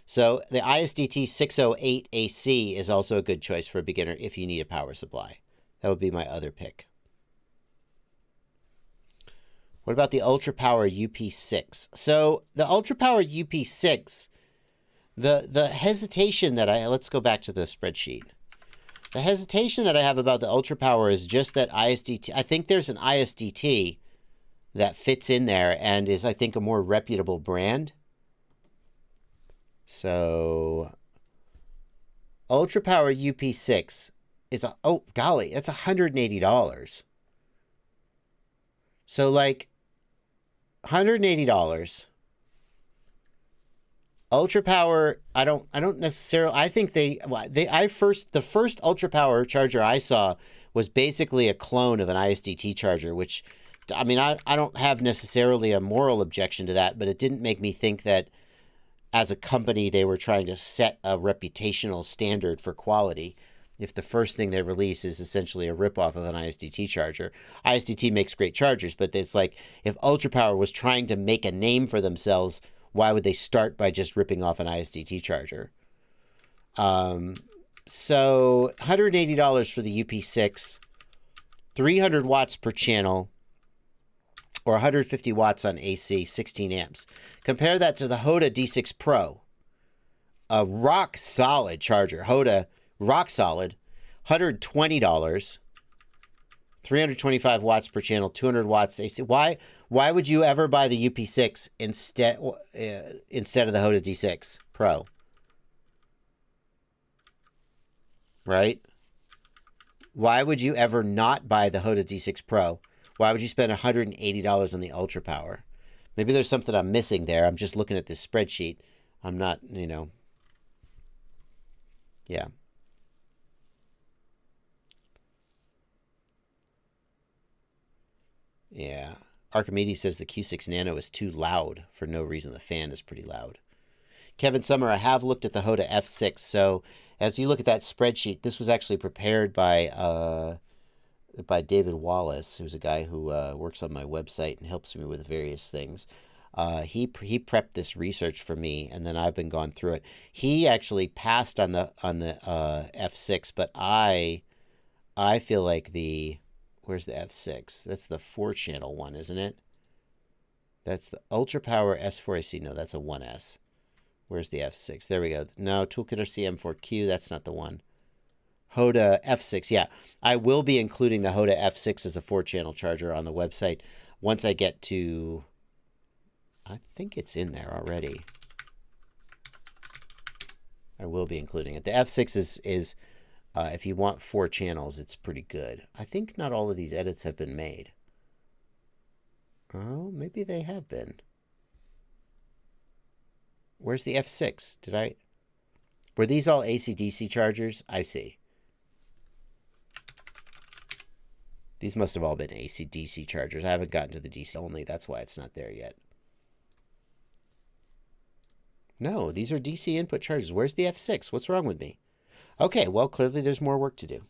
B: So the ISDT 608 AC is also a good choice for a beginner if you need a power supply. That would be my other pick. What about the Ultra Power UP6? So the Ultra Power UP6, the hesitation that let's go back to the spreadsheet. The hesitation that I have about the Ultra Power is just that ISDT. I think there's an ISDT that fits in there and is, I think, a more reputable brand. So, Ultra Power UP6 is oh golly, that's $180. So like $180. Ultra Power, I don't necessarily. I think the first Ultra Power charger I saw was basically a clone of an ISDT charger, which, I mean, I don't have necessarily a moral objection to that, but it didn't make me think that as a company they were trying to set a reputational standard for quality. If the first thing they release is essentially a ripoff of an ISDT charger. ISDT makes great chargers, but it's like if Ultra Power was trying to make a name for themselves, why would they start by just ripping off an ISDT charger? So $180 for the UP6, 300 watts per channel, or 150 watts on AC, 16 amps. Compare that to the Hoda D6 Pro, a rock solid charger. Hoda, rock solid, $120, 325 watts per channel, 200 watts AC. Why would you ever buy the UP6 instead of the Hoda D6 Pro? Right? Why would you ever not buy the Hoda D6 Pro? Why would you spend $180 on the Ultra Power? Maybe there's something I'm missing there. I'm just looking at this spreadsheet. I'm not, yeah. Yeah. Archimedes says the Q6 Nano is too loud for no reason. The fan is pretty loud. Kevin Summer, I have looked at the Hoda F6. So as you look at that spreadsheet, this was actually prepared by David Wallace, who's a guy who works on my website and helps me with various things. He prepped this research for me, and then I've been going through it. He actually passed on the F6, but I feel like where's the F6? That's the 4-channel one, isn't it? That's the Ultra Power S4AC. No, that's a 1S. Where's the F6? There we go. No, Toolkit RC-M4Q. That's not the one. Hoda F6. Yeah, I will be including the Hoda F6 as a 4-channel charger on the website once I get to... I think it's in there already. I will be including it. The F6 is if you want 4 channels, it's pretty good. I think not all of these edits have been made. Oh, maybe they have been. Where's the F6? Were these all AC/DC chargers? I see. These must have all been AC/DC chargers. I haven't gotten to the DC only. That's why it's not there yet. No, these are DC input chargers. Where's the F6? What's wrong with me? Okay, well, clearly there's more work to do.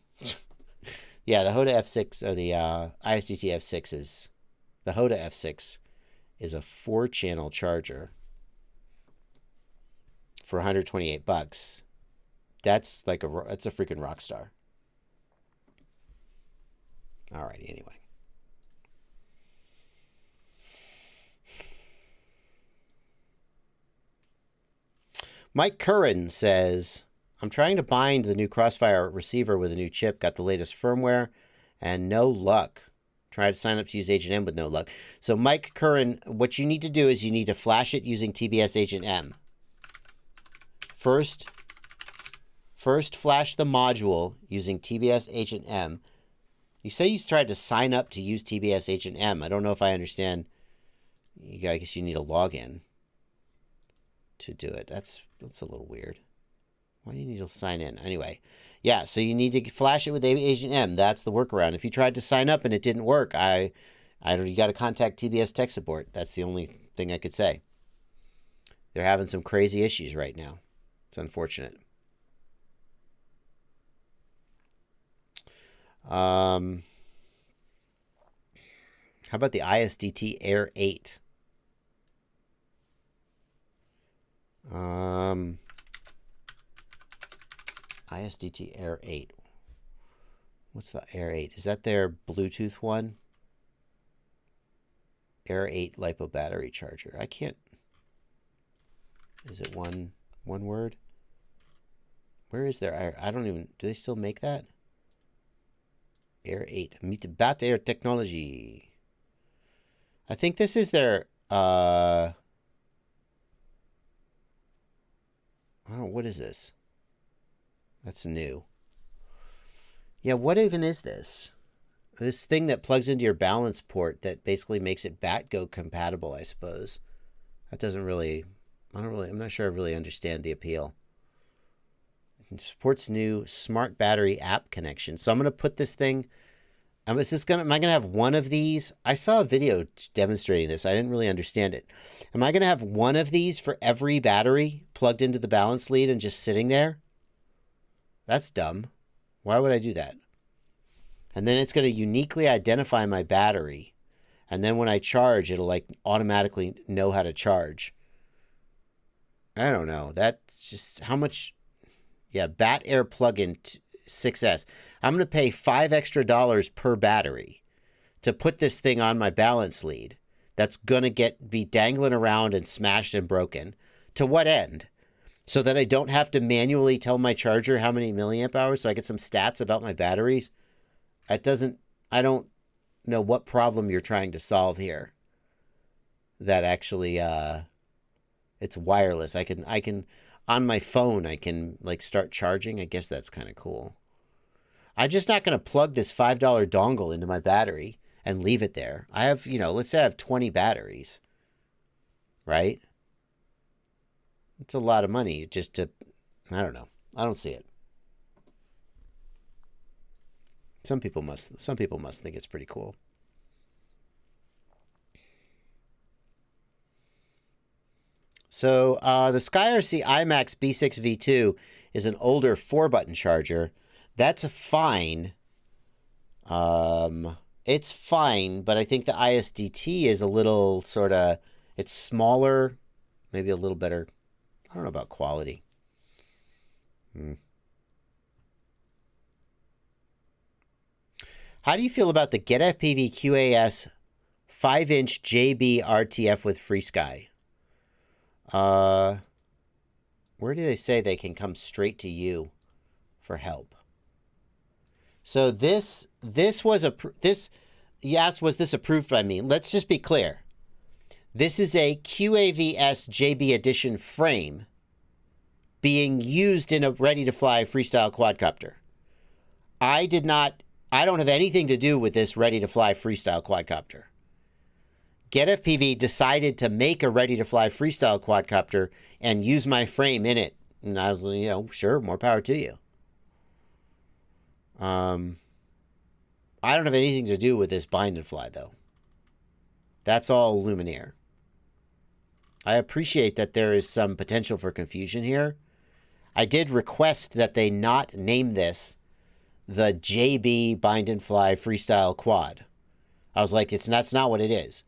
B: Yeah, the Hoda F6, or the ISDT F6 is... The Hoda F6 is a 4-channel charger for $128. That's like that's a freaking rock star. Alrighty, anyway. Mike Curran says, I'm trying to bind the new Crossfire receiver with a new chip, got the latest firmware, and no luck. Try to sign up to use Agent M with no luck. So Mike Curran, what you need to do is you need to flash it using TBS Agent M. First flash the module using TBS Agent M. You say you tried to sign up to use TBS Agent M. I don't know if I understand. I guess you need a login to do it. That's a little weird. Why do you need to sign in? Anyway, yeah, so you need to flash it with Agent M. That's the workaround. If you tried to sign up and it didn't work, you got to contact TBS tech support. That's the only thing I could say. They're having some crazy issues right now. It's unfortunate. How about the ISDT Air 8? ISDT Air 8. What's the Air 8? Is that their Bluetooth one? Air 8 LiPo battery charger. I can't... Is it one word? Where is their... I don't even... Do they still make that? Air 8. Meet Bat Air Technology. I think this is their... I don't know. What is this? That's new. Yeah, what even is this? This thing that plugs into your balance port that basically makes it BatGo compatible, I suppose. That doesn't really... I'm not sure I really understand the appeal. It supports new smart battery app connection. So I'm going to put this thing... am I going to have one of these? I saw a video demonstrating this. I didn't really understand it. Am I going to have one of these for every battery plugged into the balance lead and just sitting there? That's dumb. Why would I do that? And then it's going to uniquely identify my battery. And then when I charge, it'll like automatically know how to charge. I don't know. That's just how much... Yeah, Bat Air plug-in 6S. I'm going to pay $5 extra per battery to put this thing on my balance lead. That's going to be dangling around and smashed and broken. To what end? So that I don't have to manually tell my charger how many milliamp hours so I get some stats about my batteries? I don't know what problem you're trying to solve here. That actually, it's wireless. I can, on my phone, I can like start charging. I guess that's kind of cool. I'm just not going to plug this $5 dongle into my battery and leave it there. I have, let's say I have 20 batteries, right? It's a lot of money just to, I don't know. I don't see it. Some people must think it's pretty cool. So the SkyRC IMAX B6 V2 is an older 4-button charger. That's fine. It's fine, but I think the ISDT is a little sort of It's smaller, maybe a little better. I don't know about quality. How do you feel about the Get FPV QAS 5-inch JB RTF with FreeSky? Where do they say they can come straight to you for help? So this was you asked, was this approved by me? Let's just be clear. This is a QAVS JB Edition frame being used in a ready-to-fly freestyle quadcopter. I don't have anything to do with this ready-to-fly freestyle quadcopter. Get FPV decided to make a ready-to-fly freestyle quadcopter and use my frame in it. And I was, sure, more power to you. I don't have anything to do with this bind and fly, though. That's all Luminaire. I appreciate that there is some potential for confusion here. I did request that they not name this the JB bind and fly freestyle quad. I was like, that's not what it is.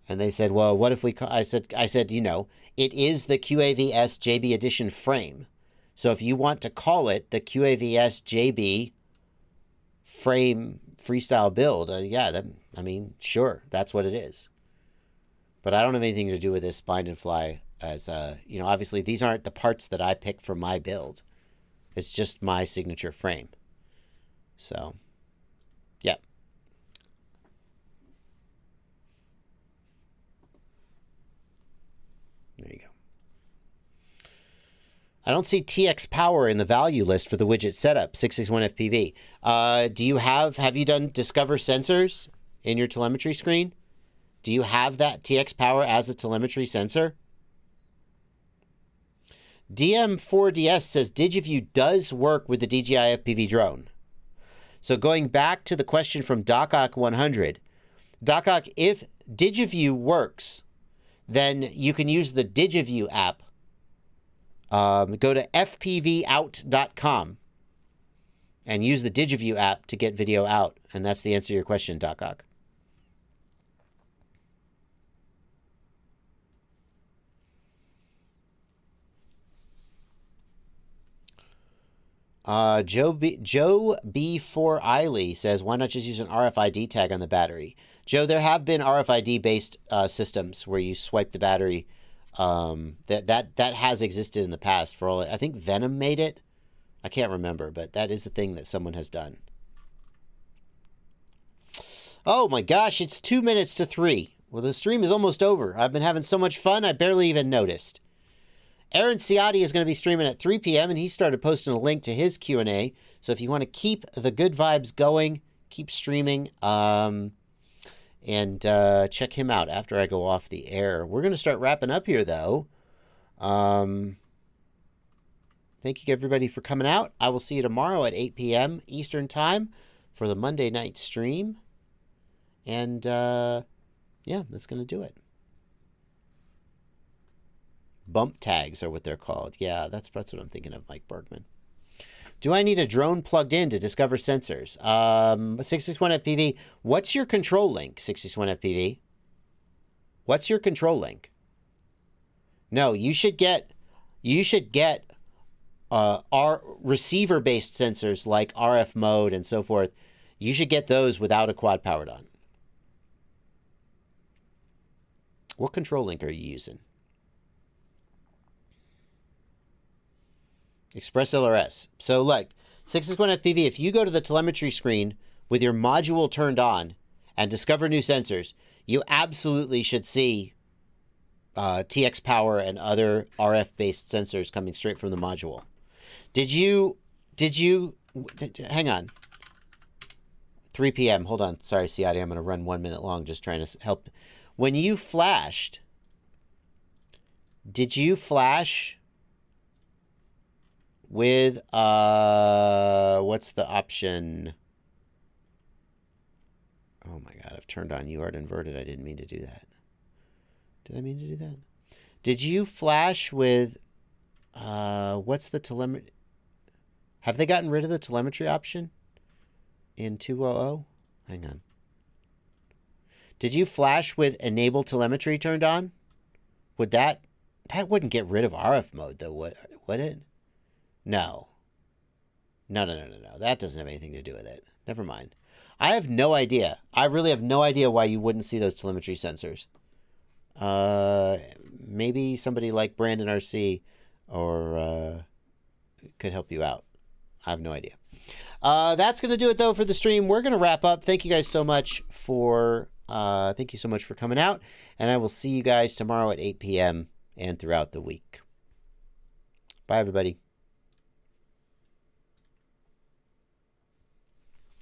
B: And they said, well, what if we I said, it is the QAVS JB Edition frame. So if you want to call it the QAVS JB frame freestyle build, sure, that's what it is. But I don't have anything to do with this bind and fly as, obviously these aren't the parts that I pick for my build. It's just my signature frame. So, yeah. There you go. I don't see TX power in the value list for the widget setup, 661 FPV. Have you done Discover sensors in your telemetry screen? Do you have that TX power as a telemetry sensor? DM4DS says DigiView does work with the DJI FPV drone. So going back to the question from DocOck100, DocOck, if DigiView works, then you can use the DigiView app. Go to fpvout.com and use the DigiView app to get video out. And that's the answer to your question, DocOck. Joe B4 Eiley says, why not just use an RFID tag on the battery? Joe, there have been RFID-based systems where you swipe the battery. That has existed in the past. For all I think Venom made it. I can't remember, but that is a thing that someone has done. Oh my gosh, it's 2 minutes to 3. Well, the stream is almost over. I've been having so much fun, I barely even noticed. Aaron Ciotti is going to be streaming at 3 p.m. and he started posting a link to his Q&A. So if you want to keep the good vibes going, keep streaming, and check him out after I go off the air. We're going to start wrapping up here, though. Thank you, everybody, for coming out. I will see you tomorrow at 8 p.m. Eastern Time for the Monday night stream. And, yeah, that's going to do it. Bump tags are what they're called. Yeah, that's what I'm thinking of, Mike Bergman. Do I need a drone plugged in to discover sensors? 661 FPV. What's your control link, 661 FPV? What's your control link? No, you should get our receiver-based sensors like RF mode and so forth. You should get those without a quad powered on. What control link are you using? Express LRS. So, like, 661 FPV, if you go to the telemetry screen with your module turned on and discover new sensors, you absolutely should see TX power and other RF-based sensors coming straight from the module. Hang on. 3 p.m. Hold on. Sorry, Ciotti, I'm going to run 1 minute long just trying to help. When you flashed, did you flash with, what's the option? Oh my God, I've turned on UART inverted. I didn't mean to do that. Did I mean to do that? Did you flash with, what's the telemetry? Have they gotten rid of the telemetry option in 2.0.0? Hang on. Did you flash with enable telemetry turned on? Would that wouldn't get rid of RF mode though, would it? No. No. That doesn't have anything to do with it. Never mind. I have no idea. I really have no idea why you wouldn't see those telemetry sensors. Maybe somebody like Brandon RC or could help you out. I have no idea. That's going to do it though for the stream. We're going to wrap up. Thank you guys so much for coming out, and I will see you guys tomorrow at 8 p.m. and throughout the week. Bye everybody.